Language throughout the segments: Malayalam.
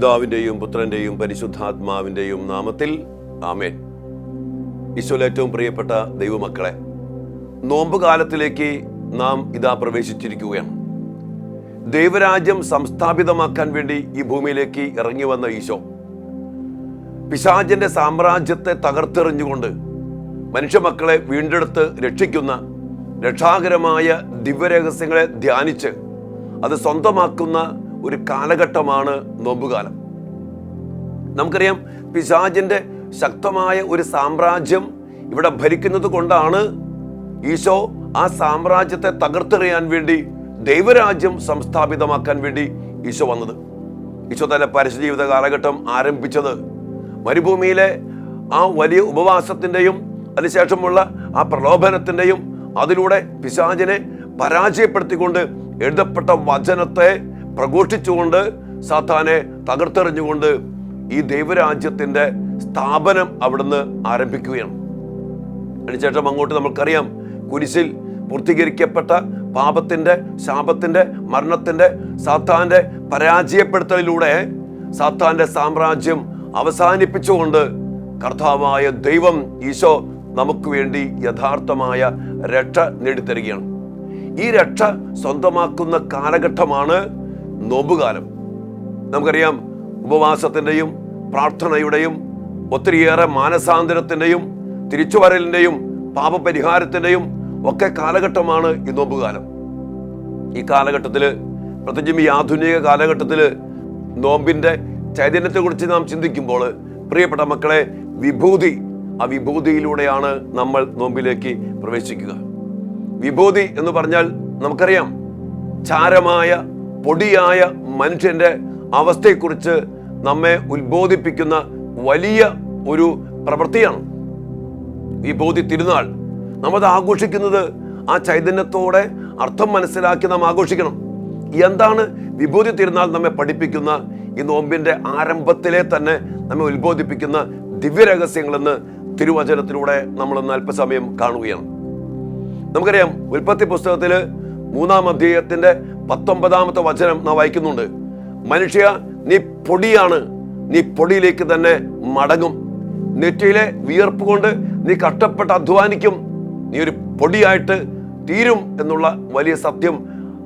പിതാവിൻ്റെയും പുത്രൻ്റെയും പരിശുദ്ധാത്മാവിൻ്റെയും നാമത്തിൽ ആമേൻ. ഈശോയിൽ ഏറ്റവും പ്രിയപ്പെട്ട ദൈവമക്കളെ, നോമ്പ് കാലത്തിലേക്ക് നാം ഇതാ പ്രവേശിച്ചിരിക്കുകയാണ്. ദൈവരാജ്യം സംസ്ഥാപിതമാക്കാൻ വേണ്ടി ഈ ഭൂമിയിലേക്ക് ഇറങ്ങി വന്ന ഈശോ പിശാചിന്റെ സാമ്രാജ്യത്തെ തകർത്തെറിഞ്ഞുകൊണ്ട് മനുഷ്യമക്കളെ വീണ്ടെടുത്ത് രക്ഷിക്കുന്ന രക്ഷാകരമായ ദിവ്യരഹസ്യങ്ങളെ ധ്യാനിച്ച് അത് സ്വന്തമാക്കുന്ന ഒരു കാലഘട്ടമാണ് നോമ്പുകാലം. നമുക്കറിയാം, പിശാചിന്റെ ശക്തമായ ഒരു സാമ്രാജ്യം ഇവിടെ ഭരിക്കുന്നത് കൊണ്ടാണ് ഈശോ ആ സാമ്രാജ്യത്തെ തകർത്തെറിയാൻ വേണ്ടി ദൈവരാജ്യം സംസ്ഥാപിതമാക്കാൻ വേണ്ടി ഈശോ വന്നത്. ഈശോ തന്റെ പരസ്യജീവിത കാലഘട്ടം ആരംഭിച്ചത് മരുഭൂമിയിലെ ആ വലിയ ഉപവാസത്തിൻ്റെയും അതിനുശേഷമുള്ള ആ പ്രലോഭനത്തിൻ്റെയും അതിലൂടെ പിശാചിനെ പരാജയപ്പെടുത്തിക്കൊണ്ട് എഴുതപ്പെട്ട വചനത്തെ പ്രഘോഷിച്ചുകൊണ്ട് സാത്താനെ തകർത്തെറിഞ്ഞുകൊണ്ട് ഈ ദൈവരാജ്യത്തിൻ്റെ സ്ഥാപനം അവിടുന്ന് ആരംഭിക്കുകയാണ്. അതിനുശേഷം അങ്ങോട്ട് നമുക്കറിയാം, കുരിശിൽ പൂർത്തീകരിക്കപ്പെട്ട പാപത്തിൻ്റെ, ശാപത്തിൻ്റെ, മരണത്തിൻ്റെ, സാത്താൻ്റെ പരാജയപ്പെടുത്തലിലൂടെ സാത്താൻ്റെ സാമ്രാജ്യം അവസാനിപ്പിച്ചുകൊണ്ട് കർത്താവായ ദൈവം ഈശോ നമുക്ക് വേണ്ടി യഥാർത്ഥമായ രക്ഷ നേടിത്തരികയാണ്. ഈ രക്ഷ സ്വന്തമാക്കുന്ന കാലഘട്ടമാണ് നോമ്പുകാലം. നമുക്കറിയാം, ഉപവാസത്തിൻ്റെയും പ്രാർത്ഥനയുടെയും ഒത്തിരിയേറെ മാനസാന്തരത്തിൻ്റെയും തിരിച്ചുവരലിൻ്റെയും പാപപരിഹാരത്തിൻ്റെയും ഒക്കെ കാലഘട്ടമാണ് ഈ നോമ്പുകാലം. ഈ കാലഘട്ടത്തിൽ, പ്രത്യേകിച്ചും ഈ ആധുനിക കാലഘട്ടത്തിൽ നോമ്പിൻ്റെ ചൈതന്യത്തെക്കുറിച്ച് നാം ചിന്തിക്കുമ്പോൾ പ്രിയപ്പെട്ട മക്കളെ, ആ വിഭൂതിയിലൂടെയാണ് നമ്മൾ നോമ്പിലേക്ക് പ്രവേശിക്കുക. വിഭൂതി എന്ന് പറഞ്ഞാൽ നമുക്കറിയാം, ചാരമായ പൊടിയായ മനുഷ്യന്റെ അവസ്ഥയെക്കുറിച്ച് നമ്മെ ഉത്ബോധിപ്പിക്കുന്ന വലിയ ഒരു പ്രവൃത്തിയാണ് വിഭൂതി തിരുനാൾ. നാം അത് ആഘോഷിക്കുന്നത് ആ ചൈതന്യത്തോടെ അർത്ഥം മനസ്സിലാക്കി നാം ആഘോഷിക്കണം. എന്താണ് വിഭൂതി തിരുനാൾ നമ്മെ പഠിപ്പിക്കുന്ന ഈ നോമ്പിന്റെ ആരംഭത്തിലെ തന്നെ നമ്മെ ഉത്ബോധിപ്പിക്കുന്ന ദിവ്യരഹസ്യങ്ങളെന്ന് തിരുവചനത്തിലൂടെ നമ്മളൊന്ന് അല്പസമയം കാണുകയാണ്. നമുക്കറിയാം, ഉൽപ്പത്തി പുസ്തകത്തില് 3-ാം അധ്യായത്തിന്റെ 19-ാമത്തെ വചനം നാം വായിക്കുന്നുണ്ട്. മനുഷ്യ, നീ പൊടിയാണ്, നീ പൊടിയിലേക്ക് തന്നെ മടങ്ങും. നെറ്റിയിലെ വിയർപ്പ് കൊണ്ട് നീ കഷ്ടപ്പെട്ട് അധ്വാനിക്കും, നീ ഒരു പൊടിയായിട്ട് തീരും എന്നുള്ള വലിയ സത്യം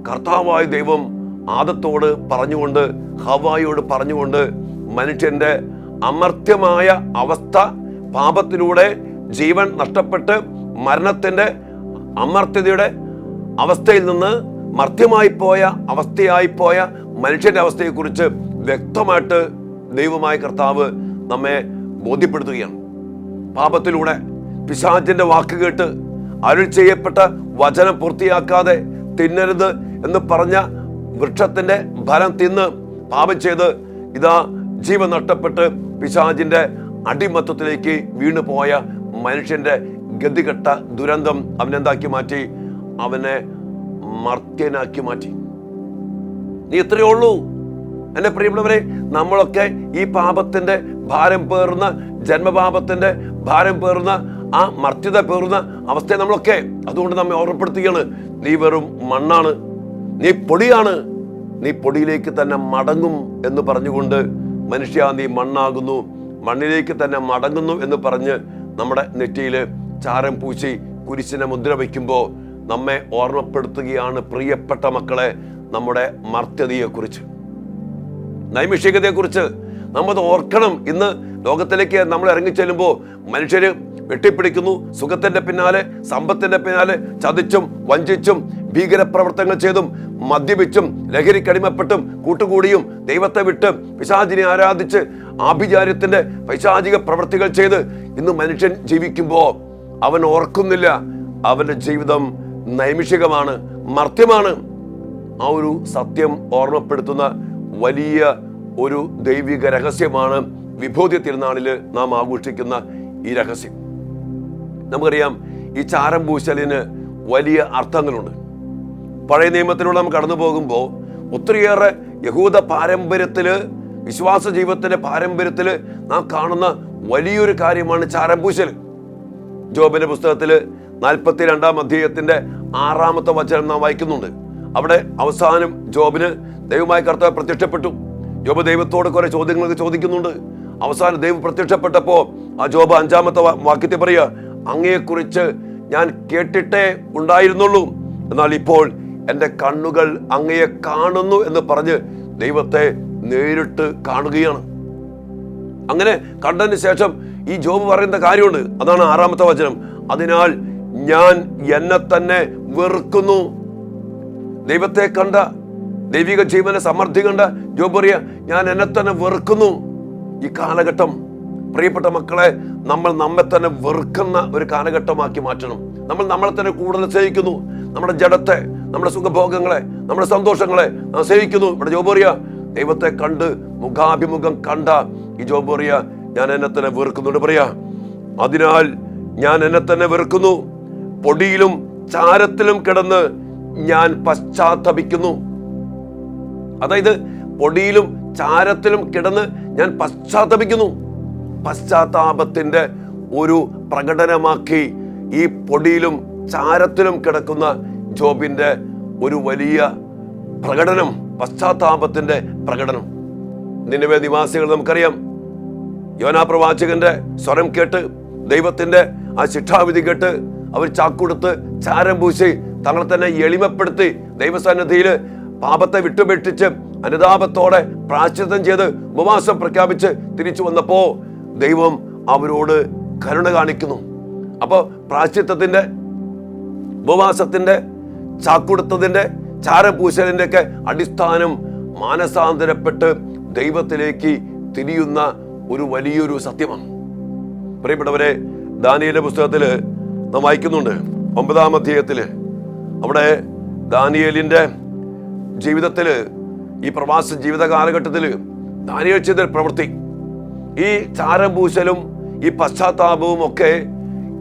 കർത്താവായ ദൈവം ആദത്തോട് പറഞ്ഞുകൊണ്ട്, ഹവ്വായോട് പറഞ്ഞുകൊണ്ട്, മനുഷ്യന്റെ അമർത്യമായ അവസ്ഥ, പാപത്തിലൂടെ ജീവൻ നഷ്ടപ്പെട്ട് മരണത്തിന്റെ അമർത്യതയുടെ അവസ്ഥയിൽ നിന്ന് മർത്യമായി പോയ അവസ്ഥയായിപ്പോയ മനുഷ്യന്റെ അവസ്ഥയെക്കുറിച്ച് വ്യക്തമായിട്ട് ദൈവമായ കർത്താവ് നമ്മെ ബോധ്യപ്പെടുത്തുകയാണ്. പാപത്തിലൂടെ പിശാചിന്റെ വാക്ക് കേട്ട് അരുൾ ചെയ്യപ്പെട്ട വചനം പൂർത്തിയാക്കാതെ തിന്നരുത് എന്ന് പറഞ്ഞ വൃക്ഷത്തിന്റെ ഫലം തിന്ന് പാപം ചെയ്ത് ഇതാ ജീവൻ നഷ്ടപ്പെട്ട് പിശാചിന്റെ അടിമത്വത്തിലേക്ക് വീണു പോയ മനുഷ്യന്റെ ഗതികെട്ട ദുരന്തം അവനെന്താക്കി മാറ്റി? അവനെ മർത്യനാക്കി മാറ്റി. നീ ഇത്രയേ ഉള്ളൂ എന്റെ പ്രിയമുള്ളവരെ. നമ്മളൊക്കെ ഈ പാപത്തിന്റെ ഭാരം പേറുന്ന, ജന്മപാപത്തിന്റെ ഭാരം പേറുന്ന, ആ മർത്യത പേറുന്ന അവസ്ഥയെ നമ്മളൊക്കെ. അതുകൊണ്ട് നമ്മെ ഓർമ്മപ്പെടുത്തുകയാണ്, നീ വെറും മണ്ണാണ്, നീ പൊടിയാണ്, നീ പൊടിയിലേക്ക് തന്നെ മടങ്ങും എന്ന് പറഞ്ഞുകൊണ്ട്, മനുഷ്യ നീ മണ്ണാകുന്നു, മണ്ണിലേക്ക് തന്നെ മടങ്ങുന്നു എന്ന് പറഞ്ഞ് നമ്മുടെ നെറ്റിയിൽ ചാരം പൂശി കുരിശിനെ മുദ്ര വയ്ക്കുമ്പോൾ നമ്മെ ഓർമ്മപ്പെടുത്തുകയാണ്, പ്രിയപ്പെട്ട മക്കളെ, നമ്മുടെ മർത്യതയെക്കുറിച്ച്, നൈമിഷികതയെക്കുറിച്ച് നമ്മത് ഓർക്കണം. ഇന്ന് ലോകത്തിലേക്ക് നമ്മൾ ഇറങ്ങിച്ചെല്ലുമ്പോൾ മനുഷ്യര് വെട്ടിപ്പിടിക്കുന്നു, സുഖത്തിന്റെ പിന്നാലെ, സമ്പത്തിന്റെ പിന്നാലെ ചതിച്ചും വഞ്ചിച്ചും ഭീകരപ്രവർത്തനങ്ങൾ ചെയ്തും മദ്യപിച്ചും ലഹരിക്കടിമപ്പെട്ടും കൂട്ടുകൂടിയും ദൈവത്തെ വിട്ട് പിശാചിനെ ആരാധിച്ച് ആഭിചാര്യത്തിന്റെ പൈശാചിക പ്രവൃത്തികൾ ചെയ്ത് ഇന്ന് മനുഷ്യൻ ജീവിക്കുമ്പോൾ അവൻ ഓർക്കുന്നില്ല, അവന്റെ ജീവിതം നൈമിഷികമാണ്, മർത്യമാണ്. ആ ഒരു സത്യം ഓർമ്മപ്പെടുത്തുന്ന വലിയ ഒരു ദൈവിക രഹസ്യമാണ് വിഭൂതി തിരുനാളിൽ നാം ആഘോഷിക്കുന്ന ഈ രഹസ്യം. നമുക്കറിയാം, ഈ ചാരം പൂശലിന് വലിയ അർത്ഥങ്ങളുണ്ട്. പഴയ നിയമത്തിലൂടെ നാം കടന്നു പോകുമ്പോൾ ഒത്തിരിയേറെ യഹൂദ പാരമ്പര്യത്തില്, വിശ്വാസ ജീവിതത്തിന്റെ പാരമ്പര്യത്തില് നാം കാണുന്ന വലിയൊരു കാര്യമാണ് ചാരം പൂശൽ. ജോബിന്റെ പുസ്തകത്തില് 42-ാം അധ്യായത്തിന്റെ 6-ാമത്തെ വചനം നാം വായിക്കുന്നുണ്ട്. അവിടെ അവസാനം ജോബിന് ദൈവമായ കർത്താവ് പ്രത്യക്ഷപ്പെട്ടു. ജോബ് ദൈവത്തോട് കുറെ ചോദ്യങ്ങളൊക്കെ ചോദിക്കുന്നുണ്ട്. അവസാനം ദൈവം പ്രത്യക്ഷപ്പെട്ടപ്പോ ആ ജോബ് 5-ാമത്തെ വാക്യത്തിൽ പറയുക, അങ്ങയെക്കുറിച്ച് ഞാൻ കേട്ടിട്ടേ ഉണ്ടായിരുന്നുള്ളൂ, എന്നാൽ ഇപ്പോൾ എൻ്റെ കണ്ണുകൾ അങ്ങയെ കാണുന്നു എന്ന് പറഞ്ഞ് ദൈവത്തെ നേരിട്ട് കാണുകയാണ്. അങ്ങനെ കണ്ടതിന് ശേഷം ഈ ജോബ് പറയുന്ന കാര്യമുണ്ട്. അതാണ് 6-ാമത്തെ വചനം. അതിനാൽ ഞാൻ എന്നെ തന്നെ വെറുക്കുന്നു. ദൈവത്തെ കണ്ട, ദൈവിക ജീവന സമൃദ്ധി കണ്ട ജോബ് പറയാ, ഞാൻ എന്നെ തന്നെ വെറുക്കുന്നു. ഈ കാലഘട്ടം പ്രിയപ്പെട്ട മക്കളെ, നമ്മൾ നമ്മെ തന്നെ വെറുക്കുന്ന ഒരു കാലഘട്ടമാക്കി മാറ്റണം. നമ്മൾ നമ്മളെ തന്നെ കൂടുതൽ സ്നേഹിക്കുന്നു. നമ്മുടെ ജഡത്തെ, നമ്മുടെ സുഖഭോഗങ്ങളെ, നമ്മുടെ സന്തോഷങ്ങളെ നാം സ്നേഹിക്കുന്നു. ഇവിടെ ജോബ് പറയാ, ദൈവത്തെ കണ്ട് മുഖാഭിമുഖം കണ്ട ഈ ജോബ് പറയാ, ഞാൻ എന്നെ തന്നെ വെറുക്കുന്നുണ്ട്. പറയാ, അതിനാൽ ഞാൻ എന്നെ തന്നെ വെറുക്കുന്നു, പൊടിയിലും ചാരത്തിലും കിടന്ന് ഞാൻ പശ്ചാത്തപിക്കുന്നു. അതായത് പൊടിയിലും ചാരത്തിലും കിടന്ന് ഞാൻ പശ്ചാത്തപിക്കുന്നു. പശ്ചാത്താപത്തിന്റെ ഒരു പ്രകടനമാക്കി ഈ പൊടിയിലും ചാരത്തിലും കിടക്കുന്ന ജോബിന്റെ ഒരു വലിയ പ്രകടനം, പശ്ചാത്താപത്തിന്റെ പ്രകടനം. നിനിവേ നിവാസികൾ നമുക്കറിയാം, യോനാ പ്രവാചകന്റെ സ്വരം കേട്ട്, ദൈവത്തിന്റെ ആ ശിക്ഷാവിധി കേട്ട് അവർ ചാക്കുടുത്ത് ചാരം പൂശി തങ്ങളെ തന്നെ എളിമപ്പെടുത്തി ദൈവസന്നിധിയിൽ പാപത്തെ വിട്ടുപേക്ഷിച്ച് അനുതാപത്തോടെ പ്രായശ്ചിത്തം ചെയ്ത് ഉപവാസം പ്രഖ്യാപിച്ച് തിരിച്ചു വന്നപ്പോ ദൈവം അവരോട് കരുണ കാണിക്കുന്നു. അപ്പോ പ്രായശ്ചിത്തത്തിന്റെ, ഉപവാസത്തിന്റെ, ചാക്കുടുത്തതിന്റെ, ചാരപൂശലിന്റെ ഒക്കെ അടിസ്ഥാനം മാനസാന്തരപ്പെട്ട് ദൈവത്തിലേക്ക് തിരിയുന്ന ഒരു വലിയൊരു സത്യമാണ്. പ്രിയപ്പെട്ടവരെ, ദാനിയേലിന്റെ പുസ്തകത്തില് നാം വായിക്കുന്നുണ്ട് 9-ാം അധ്യായത്തില്. അവിടെ ദാനിയേലിന്റെ ജീവിതത്തില്, ഈ പ്രവാസ ജീവിത കാലഘട്ടത്തില് ദാനിയേൽ ചെയ്ത പ്രവൃത്തി, ഈ ചാരപൂശലും ഈ പശ്ചാത്താപവും ഒക്കെ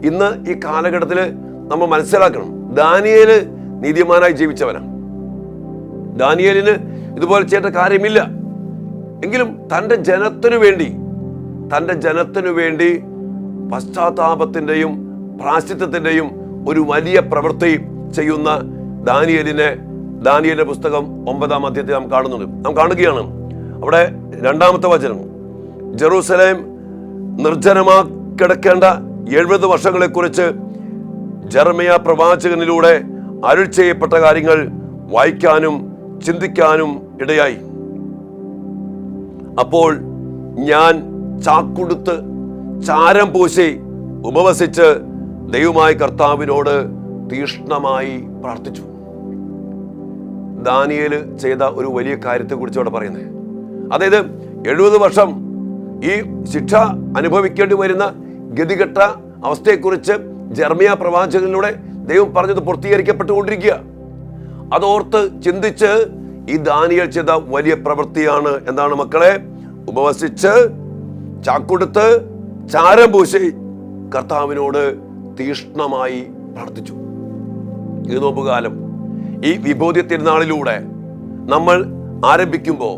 ഇന്ന് ഈ കാലഘട്ടത്തില് നമ്മൾ മനസ്സിലാക്കണം. ദാനിയേല് നീതിമാനായി ജീവിച്ചവനാണ്. ദാനിയേലിന് ഇതുപോലെ ചെയ്യേണ്ട കാര്യമില്ല. എങ്കിലും തൻ്റെ ജനത്തിനു വേണ്ടി പശ്ചാത്താപത്തിന്റെയും പ്രായശ്ചിത്തത്തിന്റെയും ഒരു വലിയ പ്രവൃത്തി ചെയ്യുന്ന ദാനിയേലിന്റെ പുസ്തകം 9-ാം അധ്യായത്തിൽ നാം കാണുന്നുണ്ട്. നാം കാണുകയാണ് അവിടെ 2-ാമത്തെ വചനം, ജെറൂസലേം നിർജ്ജനമാ കിടക്കേണ്ട 70 വർഷങ്ങളെ കുറിച്ച് ജെറമ്യാ പ്രവാചകനിലൂടെ അരുൾ ചെയ്യപ്പെട്ട കാര്യങ്ങൾ വായിക്കാനും ചിന്തിക്കാനും ഇടയായി. അപ്പോൾ ഞാൻ ചാക്കുടുത്ത് ചാരം പൂശി ഉപവസിച്ച് ദൈവമായ കർത്താവിനോട് തീഷ്ണമായി പ്രാർത്ഥിച്ചു. ദാനിയേല് ചെയ്ത ഒരു വലിയ കാര്യത്തെ കുറിച്ച് അവിടെ പറയുന്നത്, അതായത് 70 വർഷം ഈ ശിക്ഷ അനുഭവിക്കേണ്ടി വരുന്ന ഗതികെട്ട അവസ്ഥയെക്കുറിച്ച് ജെറമ്യാ പ്രവാചകനിലൂടെ ദൈവം പറഞ്ഞത് പൂർത്തീകരിക്കപ്പെട്ടുകൊണ്ടിരിക്കുക. അതോർത്ത് ചിന്തിച്ച് ഈ ദാനിയേൽ ചെയ്ത വലിയ പ്രവൃത്തിയാണ് എന്താണ് മക്കളെ? ഉപവസിച്ച് ചാക്കുടുത്ത് ചാരം പൂശി കർത്താവിനോട് തീഷ്ണമായി പ്രാർത്ഥിച്ചു. ഈ നോമ്പുകാലം, ഈ വിഭൂതി തിരുനാളിലൂടെ നമ്മൾ ആരംഭിക്കുമ്പോൾ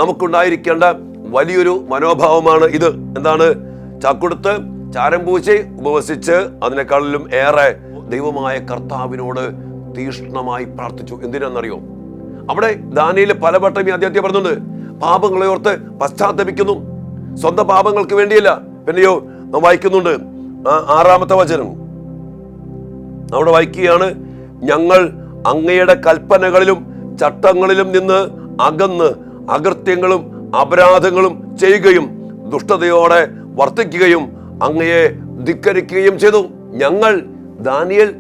നമുക്കുണ്ടായിരിക്കേണ്ട വലിയൊരു മനോഭാവമാണ് ഇത്. എന്താണ്? ചാക്കുടുത്ത് ചാരം പൂശി ഉപവസിച്ച് അതിനേക്കാളിലും ഏറെ ദൈവമായ കർത്താവിനോട് തീഷ്ണമായി പ്രാർത്ഥിച്ചു. എന്തിനാണെന്നറിയോ? അവിടെ ദാനിയേൽ പലവട്ടം ഈ അദ്ദേഹത്തെ പറഞ്ഞുണ്ട്, പാപങ്ങളെ ഓർത്ത് പശ്ചാത്തപിക്കുന്നു. സ്വന്തം പാപങ്ങൾക്ക് വേണ്ടിയല്ല. പിന്നെയോ നാം വായിക്കുന്നുണ്ട് 6-ാമത്തെ വചനം. അവിടെ വായിക്കുകയാണ്, ഞങ്ങൾ അങ്ങയുടെ കൽപ്പനകളിലും ചട്ടങ്ങളിലും നിന്ന് അകന്ന് അകൃത്യങ്ങളും അപരാധങ്ങളും ചെയ്യുകയും ദുഷ്ടതയോടെ വർത്തിക്കുകയും അങ്ങയെ ധിക്കരിക്കുകയും ചെയ്തു. ഞങ്ങൾ, ദാനിയേൽ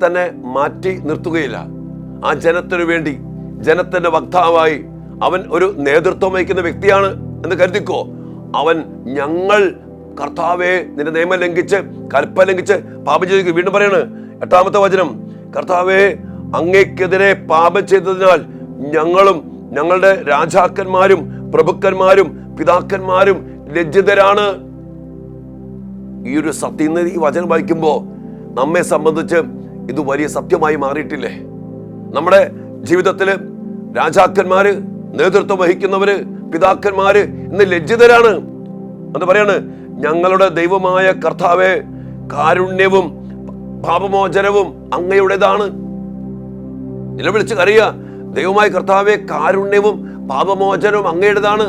തന്നെ മാറ്റി നിർത്തുകയില്ല. ആ ജനത്തിനു വേണ്ടി, ജനത്തിന്റെ വക്താവായി അവൻ ഒരു നേതൃത്വം വഹിക്കുന്ന വ്യക്തിയാണ് എന്ന് കരുതിക്കോ. അവൻ ഞങ്ങൾ കർത്താവെ നിന്റെ നിയമം ലംഘിച്ച് കൽപ്പന ലംഘിച്ച് പാപം ചെയ്തു. വീണ്ടും പറയാണ് 8-ാമത്തെ വചനം, കർത്താവെ അങ്ങേക്കെതിരെ പാപം ചെയ്തതിനാൽ ഞങ്ങളും ഞങ്ങളുടെ രാജാക്കന്മാരും പ്രഭുക്കന്മാരും പിതാക്കന്മാരും ലജ്ജിതരാണ്. ഈ ഒരു സത്യം, ഈ വചനം വായിക്കുമ്പോൾ നമ്മെ സംബന്ധിച്ച് ഇത് വലിയ സത്യമായി മാറിയിട്ടില്ലേ? നമ്മുടെ ജീവിതത്തില് രാജാക്കന്മാര്, നേതൃത്വം വഹിക്കുന്നവര്, പിതാക്കന്മാര് ഇന്ന് ലജ്ജിതരാണ് എന്ന് പറയാണ്. ഞങ്ങളുടെ ദൈവമായ കർത്താവെ, കാരുണ്യവും പാപമോചനവും അങ്ങയുടേതാണ്. നിലവിളിച്ച് കരയുക, ദൈവമായ കർത്താവെ, കാരുണ്യവും പാപമോചനവും അങ്ങയുടേതാണ്.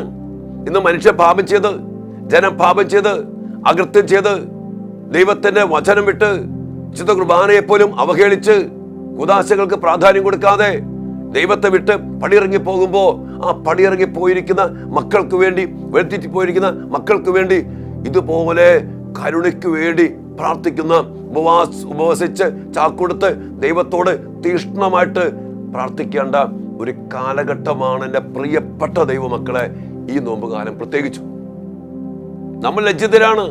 ഇന്ന് മനുഷ്യൻ പാപം ചെയ്ത്, ജനം പാപം ചെയ്ത്, അകൃത്യം ചെയ്ത്, ദൈവത്തിന്റെ വചനം വിട്ട്, വിശുദ്ധ കുർബാനയെ പോലും അവഹേളിച്ച്, ഉദാശകൾക്ക് പ്രാധാന്യം കൊടുക്കാതെ ദൈവത്തെ വിട്ട് പടിയിറങ്ങി പോകുമ്പോ ആ പടിയിറങ്ങി പോയിരിക്കുന്ന മക്കൾക്ക് വേണ്ടി, വെളുത്തിട്ട് പോയിരിക്കുന്ന മക്കൾക്ക് വേണ്ടി ഇതുപോലെ കരുണയ്ക്ക് വേണ്ടി പ്രാർത്ഥിക്കുന്ന, ഉപവസിച്ച് ചാക്കൊടുത്ത് ദൈവത്തോട് തീഷ്ണമായിട്ട് പ്രാർത്ഥിക്കേണ്ട ഒരു കാലഘട്ടമാണ് എൻ്റെ പ്രിയപ്പെട്ട ദൈവമക്കളെ ഈ നോമ്പുകാലം. പ്രത്യേകിച്ചു നമ്മൾ ലജ്ജിതരാണ്.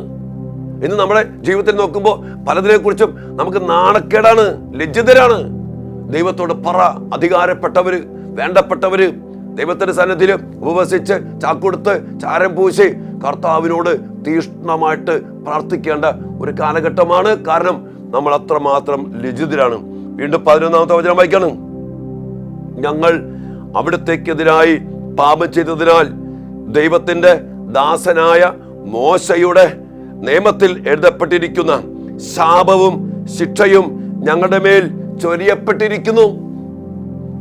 ഇന്ന് നമ്മുടെ ജീവിതത്തിൽ നോക്കുമ്പോൾ പലതിനെ കുറിച്ചും നമുക്ക് നാണക്കേടാണ്, ലജ്ജിതരാണ്. ദൈവത്തോട് പറ. അധികാരപ്പെട്ടവര്, വേണ്ടപ്പെട്ടവര് ദൈവത്തിന്റെ സന്നിധിയിൽ ഉപവസിച്ച് ചാക്കൊടുത്ത് ചാരം പൂശി കർത്താവിനോട് തീഷ്ണമായിട്ട് പ്രാർത്ഥിക്കേണ്ട ഒരു കാലഘട്ടമാണ്. കാരണം നമ്മൾ അത്രമാത്രം ലജ്ജിതരാണ്. വീണ്ടും 11-ാമത്തെ വചനം വായിക്കണം. ഞങ്ങൾ അവിടുത്തേക്കെതിരായി പാപം ചെയ്തതിനാൽ ദൈവത്തിന്റെ ദാസനായ മോശയുടെ നിയമത്തിൽ എഴുതപ്പെട്ടിരിക്കുന്ന ശാപവും ശിക്ഷയും ഞങ്ങളുടെ മേൽ ചൊരിയപ്പെട്ടിരിക്കുന്നു.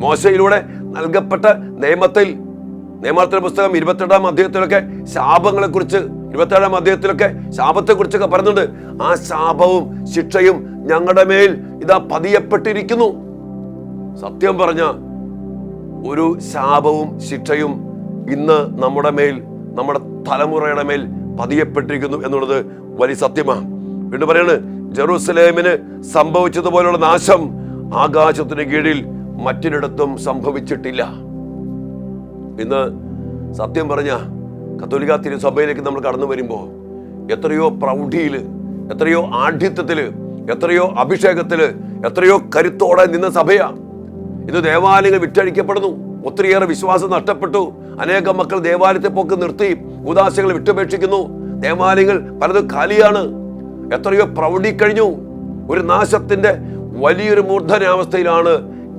മോശയിലൂടെ നൽകപ്പെട്ട നിയമത്തിന്റെ പുസ്തകം 28-ാം അധ്യായത്തിലൊക്കെ ശാപങ്ങളെ കുറിച്ച്, 27-ാം അധ്യായത്തിലൊക്കെ ശാപത്തെ കുറിച്ചൊക്കെ പറയുന്നുണ്ട്. ആ ശാപവും ശിക്ഷയും ഞങ്ങളുടെ മേൽ ഇതാ പതിയപ്പെട്ടിരിക്കുന്നു. സത്യം പറഞ്ഞ ഒരു ശാപവും ശിക്ഷയും ഇന്ന് നമ്മുടെ മേൽ, നമ്മുടെ തലമുറയുടെ മേൽ പതിയപ്പെട്ടിരിക്കുന്നു എന്നുള്ളത് വലിയ സത്യമാണ്. വീണ്ടും പറയാണ്, ജെറൂസലേമിന് സംഭവിച്ചതുപോലുള്ള നാശം ആകാശത്തിന് കീഴിൽ മറ്റൊരിടത്തും സംഭവിച്ചിട്ടില്ല. ഇന്ന് സത്യം പറഞ്ഞ കത്തോലിക്ക തിരുസഭയിലേക്ക് നമ്മൾ കടന്നു വരുമ്പോൾ എത്രയോ പ്രൗഢിയില്, എത്രയോ ആഢ്യത്വത്തില്, എത്രയോ അഭിഷേകത്തില്, എത്രയോ കരുത്തോടെ നിന്ന സഭയാ. ഇന്ന് ദേവാലയങ്ങൾ വിറ്റഴിക്കപ്പെടുന്നു. ഒത്തിരിയേറെ വിശ്വാസം നഷ്ടപ്പെട്ടു. അനേകം മക്കൾ ദേവാലയത്തെ പോക്ക് നിർത്തി ഉദാശകൾ വിട്ടുപേക്ഷിക്കുന്നു. ദേവാലയങ്ങൾ പലതും കാലിയാണ്. എത്രയോ പ്രൗഢി കഴിഞ്ഞു. ഒരു നാശത്തിന്റെ വലിയൊരു മൂർധനാവസ്ഥയിലാണ്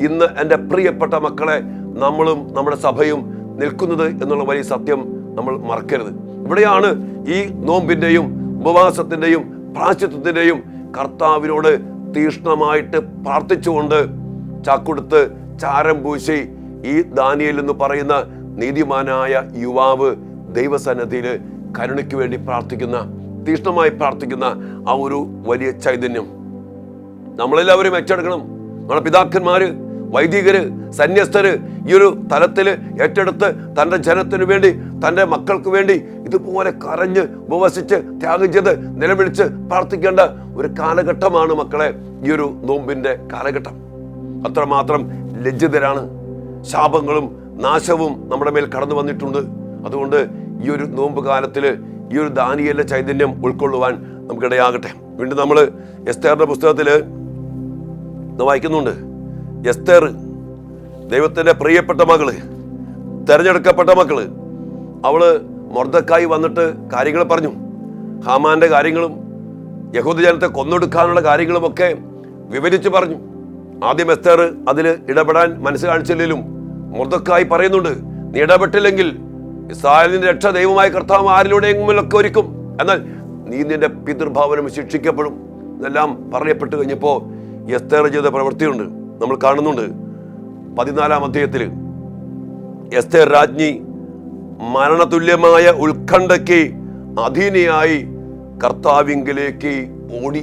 ഇന്ന് എൻ്റെ പ്രിയപ്പെട്ട മക്കളെ നമ്മളും നമ്മുടെ സഭയും നിൽക്കുന്നത് എന്നുള്ള വലിയ സത്യം നമ്മൾ മറക്കരുത്. ഇവിടെയാണ് ഈ നോമ്പിന്റെയും ഉപവാസത്തിന്റെയും പ്രായശ്ചിത്തത്തിന്റെയും കർത്താവിനോട് തീഷ്ണമായിട്ട് പ്രാർത്ഥിച്ചുകൊണ്ട് ചാക്കൊടുത്ത് ചാരം പൂശി ഈ ദാനിയേൽ എന്ന് പറയുന്ന നീതിമാനായ യുവാവ് ദൈവസന്നിധിയിൽ കരുണയ്ക്ക് വേണ്ടി പ്രാർത്ഥിക്കുന്ന, തീഷ്ണമായി പ്രാർത്ഥിക്കുന്ന ആ ഒരു വലിയ ചൈതന്യം നമ്മളെല്ലാവരും ഏറ്റെടുക്കണം. നമ്മുടെ പിതാക്കന്മാര്, വൈദികര്, സന്യസ്തര് ഈ ഒരു തലത്തിൽ ഏറ്റെടുത്ത് തൻ്റെ ജനത്തിനു വേണ്ടി, തൻ്റെ മക്കൾക്ക് വേണ്ടി ഇതുപോലെ കരഞ്ഞ് ഉപവസിച്ച് ത്യാഗം ചെയ്ത് നിലവിളിച്ച് പ്രാർത്ഥിക്കേണ്ട ഒരു കാലഘട്ടമാണ് മക്കളെ ഈ ഒരു നോമ്പിന്റെ കാലഘട്ടം. അത്രമാത്രം ലജ്ജിതരാണ്. ശാപങ്ങളും നാശവും നമ്മുടെ മേൽ കടന്നു വന്നിട്ടുണ്ട്. അതുകൊണ്ട് ഈ ഒരു നോമ്പ് കാലത്തില് ഈ ഒരു ദാനിയേലിന്റെ ചൈതന്യം ഉൾക്കൊള്ളുവാൻ നമുക്കിടയാകട്ടെ. വീണ്ടും നമ്മൾ എസ്തേറിന്റെ പുസ്തകത്തില് വായിക്കുന്നുണ്ട്. എസ്തേർ ദൈവത്തിന്റെ പ്രിയപ്പെട്ട മകള്, തെരഞ്ഞെടുക്കപ്പെട്ട മക്കള്, അവള് മൊർദെഖായി വന്നിട്ട് കാര്യങ്ങൾ പറഞ്ഞു. ഹാമാന്റെ കാര്യങ്ങളും യഹൂദ ജനത്തെ കൊന്നൊടുക്കാനുള്ള കാര്യങ്ങളുമൊക്കെ വിവരിച്ചു പറഞ്ഞു. ആദ്യം എസ്തേർ അതിൽ ഇടപെടാൻ മനസ്സ് കാണിച്ചില്ലെങ്കിലും മൊർദെഖായി പറയുന്നുണ്ട്, നീ ഇടപെട്ടില്ലെങ്കിൽ ഇസ്രായേലിന്റെ രക്ഷ ദൈവമായ കർത്താവ് ആരിലൂടെയെങ്കിലൊക്കെ ഒരുക്കും, എന്നാൽ നീ നിന്റെ പിതൃഭവനം ശിക്ഷിക്കപ്പെടും. ഇതെല്ലാം പറയപ്പെട്ടു കഴിഞ്ഞപ്പോ എസ്തേർ ചെയ്ത പ്രവൃത്തിയുണ്ട് നമ്മൾ കാണുന്നുണ്ട്. 14-ാം അധ്യായത്തിൽ എസ്തേർ രാജ്ഞി മരണതുല്യമായ ഉത്കണ്ഠയ്ക്ക് അധീനയായി കർത്താവിങ്കിലേക്ക് ഓടി.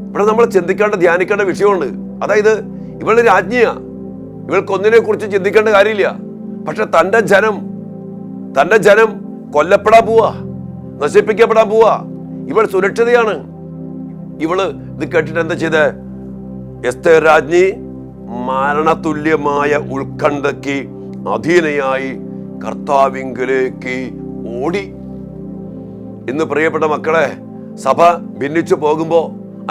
ഇവിടെ നമ്മൾ ചിന്തിക്കേണ്ട, ധ്യാനിക്കേണ്ട വിഷയമുണ്ട്. അതായത് ഇവള് രാജ്ഞിയാ, ഇവൾക്കൊന്നിനെ കുറിച്ച് ചിന്തിക്കേണ്ട കാര്യമില്ല. പക്ഷെ തൻ്റെ ജനം കൊല്ലപ്പെടാൻ പോവാ, നശിപ്പിക്കപ്പെടാൻ പോവാ. ഇവൾ സുരക്ഷിതയാണ്. ഇവള് ഇത് കേട്ടിട്ട് എന്താ ചെയ്തേ? എസ്തേർ രാജ്ഞി മരണതുല്യമായ ഉത്കണ്ഠയ്ക്ക് അധീനയായി കർത്താവിങ്കിലേക്ക് ഓടി. ഇന്ന് പ്രിയപ്പെട്ട മക്കളെ, സഭ ഭിന്നിച്ചു പോകുമ്പോ,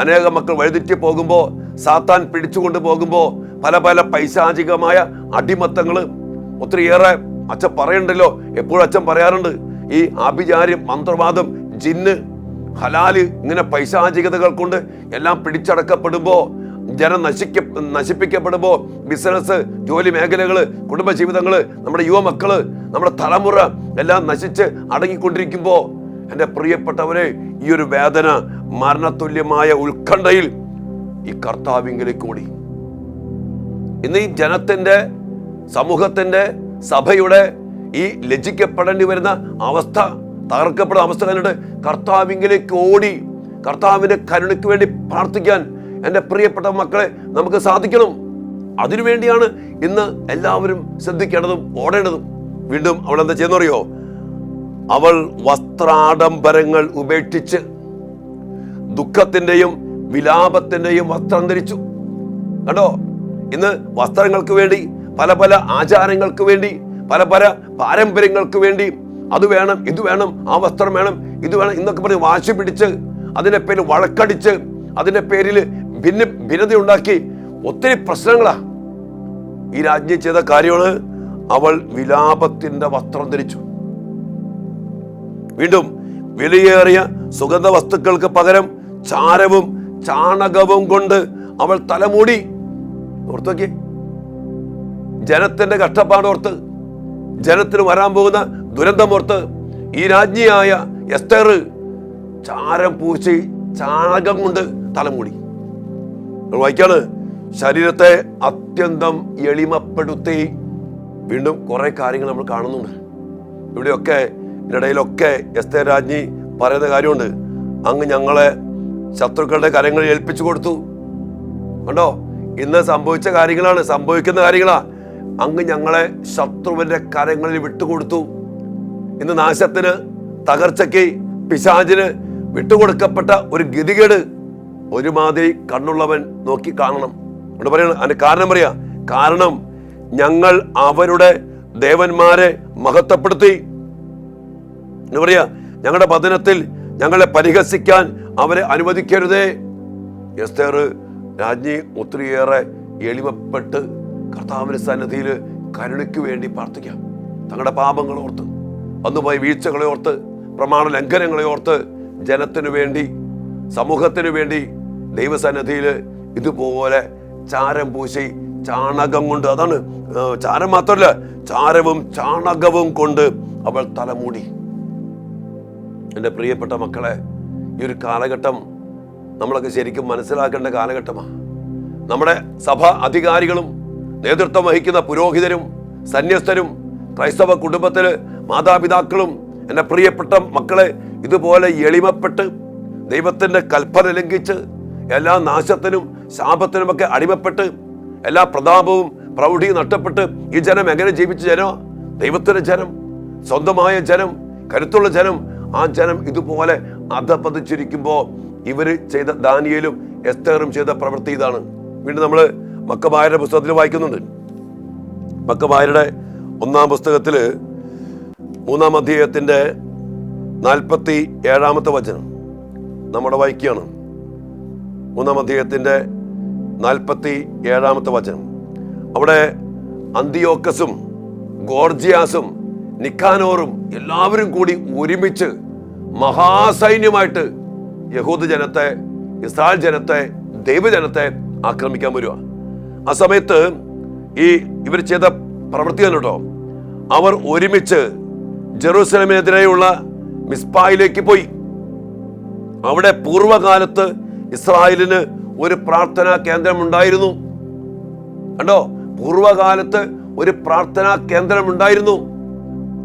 അനേകം മക്കൾ വഴിതെറ്റി പോകുമ്പോ, സാത്താൻ പിടിച്ചുകൊണ്ട് പോകുമ്പോ, പല പല പൈശാചികമായ അടിമത്തങ്ങള് ഒത്തിരിയേറെ അച്ഛൻ പറയണ്ടല്ലോ. എപ്പോഴും അച്ഛൻ പറയാറുണ്ട്, ഈ ആഭിചാര്യം, മന്ത്രവാദം, ജിന്ന്, ഹലാല്, ഇങ്ങനെ പൈശാചികതകൾ കൊണ്ട് എല്ലാം പിടിച്ചടക്കപ്പെടുമ്പോ, ജനം നശിപ്പിക്കപ്പെടുമ്പോ, ബിസിനസ്, ജോലി മേഖലകള്, കുടുംബജീവിതങ്ങള്, നമ്മുടെ യുവമക്കള്, നമ്മുടെ തലമുറ എല്ലാം നശിച്ച് അടങ്ങിക്കൊണ്ടിരിക്കുമ്പോ, എൻ്റെ പ്രിയപ്പെട്ടവരെ, ഈ ഒരു വേദന, മരണതുല്യമായ ഉത്കണ്ഠയിൽ ഈ കർത്താവിങ്കിലേക്ക് ഓടി. ഇന്ന് ഈ ജനത്തിന്റെ, സമൂഹത്തിന്റെ, സഭയുടെ ഈ ലജ്ജിക്കപ്പെടേണ്ടി വരുന്ന അവസ്ഥ, തകർക്കപ്പെടുന്ന അവസ്ഥ കണ്ടിട്ട് കർത്താവിങ്കിലേക്ക് ഓടി കർത്താവിന്റെ കരുണയ്ക്ക് വേണ്ടി പ്രാർത്ഥിക്കാൻ എൻ്റെ പ്രിയപ്പെട്ട മക്കളെ നമുക്ക് സാധിക്കണം. അതിനുവേണ്ടിയാണ് ഇന്ന് എല്ലാവരും ശ്രദ്ധിക്കേണ്ടതും ഓടേണ്ടതും. വീണ്ടും അവൾ എന്താ ചെയ്യുന്നറിയോ? അവൾ വസ്ത്രാഡംബരങ്ങൾ ഉപേക്ഷിച്ച് ദുഃഖത്തിന്റെയും വിലാപത്തിന്റെയും വസ്ത്രം ധരിച്ചു. കണ്ടോ, ഇന്ന് വസ്ത്രങ്ങൾക്ക് വേണ്ടി, പല പല ആചാരങ്ങൾക്ക് വേണ്ടി, പല പല പാരമ്പര്യങ്ങൾക്ക് വേണ്ടി അത് വേണം, ഇത് വേണം, ആ വസ്ത്രം വേണം, ഇത് വേണം എന്നൊക്കെ പറഞ്ഞ് വാശി പിടിച്ച് അതിന്റെ പേരിൽ വഴക്കടിച്ച് അതിന്റെ പേരിൽ ഭിന്നതയുണ്ടാക്കി ഒത്തിരി പ്രശ്നങ്ങളാ. ഈ രാജ്ഞി ചെയ്ത കാര്യമാണ്, അവൾ വിലാപത്തിന്റെ വസ്ത്രം ധരിച്ചു. വീണ്ടും വിലയേറിയ സുഗന്ധ വസ്തുക്കൾക്ക് പകരം ചാരവും ചാണകവും കൊണ്ട് അവൾ തലമൂടി. ഓർത്ത് നോക്കിയേ, ജനത്തിന്റെ കഷ്ടപ്പാടോർത്ത്, ജനത്തിന് വരാൻ പോകുന്ന ദുരന്തമോർത്ത് ഈ രാജ്ഞിയായ എസ്തേർ ചാരം പൂശി ചാണകം കൊണ്ട് തലമൂടി. വായിക്കാണ്, ശരീരത്തെ അത്യന്തം എളിമപ്പെടുത്തി. വീണ്ടും കുറെ കാര്യങ്ങൾ നമ്മൾ കാണുന്നുണ്ട് ഇവിടെയൊക്കെ. ഇതിനിടയിലൊക്കെ എസ്തേർ രാജ്ഞി പറയുന്ന കാര്യമുണ്ട്, അങ്ങ് ഞങ്ങളെ ശത്രുക്കളുടെ കരങ്ങളിൽ ഏൽപ്പിച്ചു കൊടുത്തു. കണ്ടോ, ഇന്ന് സംഭവിച്ച കാര്യങ്ങളാണ്, സംഭവിക്കുന്ന കാര്യങ്ങളാ. അങ്ങ് ഞങ്ങളെ ശത്രുവിന്റെ കരങ്ങളിൽ വിട്ടുകൊടുത്തു. ഇന്ന് നാശത്തിന്, തകർച്ചയ്ക്ക്, പിശാചിന് വിട്ടുകൊടുക്കപ്പെട്ട ഒരു ഗതികേട് ഒരുമാതിരി കണ്ണുള്ളവൻ നോക്കി കാണണം. ഇവിടെ പറയണം, അതിന്റെ കാരണം പറയാ, കാരണം ഞങ്ങൾ അവരുടെ ദേവന്മാരെ മഹത്വപ്പെടുത്തി. എന്ന് പറയാ, ഞങ്ങളുടെ പതനത്തിൽ ഞങ്ങളെ പരിഹസിക്കാൻ അവരെ അനുവദിക്കരുതേ. എസ്തേർ രാജ്ഞി ഒത്തിരിയേറെ എളിമപ്പെട്ട് കർത്താവിന്റെ സന്നിധിയിൽ കരുണയ്ക്ക് വേണ്ടി പ്രാർത്ഥിക്കാം. തങ്ങളുടെ പാപങ്ങളെ ഓർത്ത്, വന്നുപോയ വീഴ്ചകളെ ഓർത്ത്, പ്രമാണ ലംഘനങ്ങളെ ഓർത്ത്, ജനത്തിനു വേണ്ടി, സമൂഹത്തിനു വേണ്ടി ദൈവസന്നിധിയിൽ ഇതുപോലെ ചാരം പൂശി ചാണകം കൊണ്ട്, അതാണ് ചാരം മാത്രമല്ല, ചാരവും ചാണകവും കൊണ്ട് അവൾ തലമൂടി. എൻ്റെ പ്രിയപ്പെട്ട മക്കളെ, ഈ ഒരു കാലഘട്ടം നമ്മളൊക്കെ ശരിക്കും മനസ്സിലാക്കേണ്ട കാലഘട്ടമാണ്. നമ്മുടെ സഭ അധികാരികളും നേതൃത്വം വഹിക്കുന്ന പുരോഹിതരും സന്യസ്തരും ക്രൈസ്തവ കുടുംബത്തില് മാതാപിതാക്കളും എൻ്റെ പ്രിയപ്പെട്ട മക്കളെ ഇതുപോലെ എളിമപ്പെട്ട് ദൈവത്തിൻ്റെ കൽപ്പന ലംഘിച്ച് എല്ലാ നാശത്തിനും ശാപത്തിനുമൊക്കെ അടിമപ്പെട്ട് എല്ലാ പ്രതാപവും പ്രൗഢിയും നഷ്ടപ്പെട്ട് ഈ ജനം എങ്ങനെ ജീവിച്ച ജനം? ദൈവത്തിൻ്റെ ജനം, സ്വന്തമായ ജനം, കരുത്തുള്ള ജനം. ആ ജനം ഇതുപോലെ അധപതിച്ചിരിക്കുമ്പോൾ ഇവര് ചെയ്ത, ദാനിയേലും എസ്തേറും ചെയ്ത പ്രവൃത്തി ഇതാണ്. വീണ്ടും നമ്മൾ മക്കബായരുടെ പുസ്തകത്തിൽ വായിക്കുന്നുണ്ട്. മക്കബായരുടെ 1-ാം പുസ്തകത്തില് 3-ാം അധ്യായത്തിന്റെ 47-ാമത്തെ വചനം നമ്മുടെ വായിക്കുകയാണ്. 3-ാം അധ്യായത്തിന്റെ 47-ാമത്തെ വചനം. അവിടെ അന്തിയോക്കസും ഗോർജിയാസും നിക്കാനോറും എല്ലാവരും കൂടി ഒരുമിച്ച് മഹാസൈന്യമായിട്ട് യഹൂദ ജനത്തെ, ഇസ്രായേൽ ജനത്തെ, ദൈവജനത്തെ ആക്രമിക്കാൻ വരിക. ആ സമയത്ത് ഇവർ ചെയ്ത പ്രവൃത്തി കേട്ടോ, അവർ ഒരുമിച്ച് ജെറൂസലേമിനെതിരെയുള്ള മിസ്പായിലേക്ക് പോയി. അവിടെ പൂർവ്വകാലത്ത് ഇസ്രായേലിന് ഒരു പ്രാർത്ഥനാ കേന്ദ്രം ഉണ്ടായിരുന്നു. കണ്ടോ, പൂർവ്വകാലത്ത് ഒരു പ്രാർത്ഥനാ കേന്ദ്രം ഉണ്ടായിരുന്നു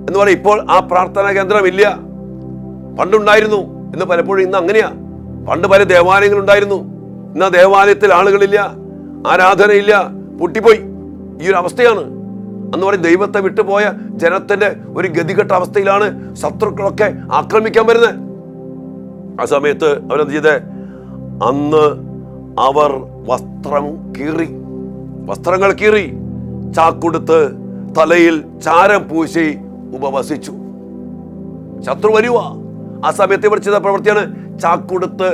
എന്ന് പറയും. ഇപ്പോൾ ആ പ്രാർത്ഥനാ കേന്ദ്രം ഇല്ല. പണ്ടുണ്ടായിരുന്നു, ഇന്ന് പലപ്പോഴും ഇന്ന് അങ്ങനെയാ. പണ്ട് പല ദേവാലയങ്ങൾ ഉണ്ടായിരുന്നു, ഇന്ന് ആ ദേവാലയത്തിൽ ആളുകളില്ല, ആരാധനയില്ല, പൂട്ടിപ്പോയി. ഈ ഒരു അവസ്ഥയാണ്. എന്ന് പറയും, ദൈവത്തെ വിട്ടുപോയ ജനത്തിന്റെ ഒരു ഗതികെട്ട അവസ്ഥയിലാണ് ശത്രുക്കളൊക്കെ ആക്രമിക്കാൻ വരുന്നത്. ആ സമയത്ത് അവരെന്ത് ചെയ്തേ? അന്ന് അവർ വസ്ത്രങ്ങൾ കീറി ചാക്കുടുത്ത് തലയിൽ ചാരം പൂശി ഉപവസിച്ചു. ശത്രു വരുക. ആ സമയത്ത് ഇവർ ചെയ്ത പ്രവൃത്തിയാണ് ചാക്കുടുത്ത്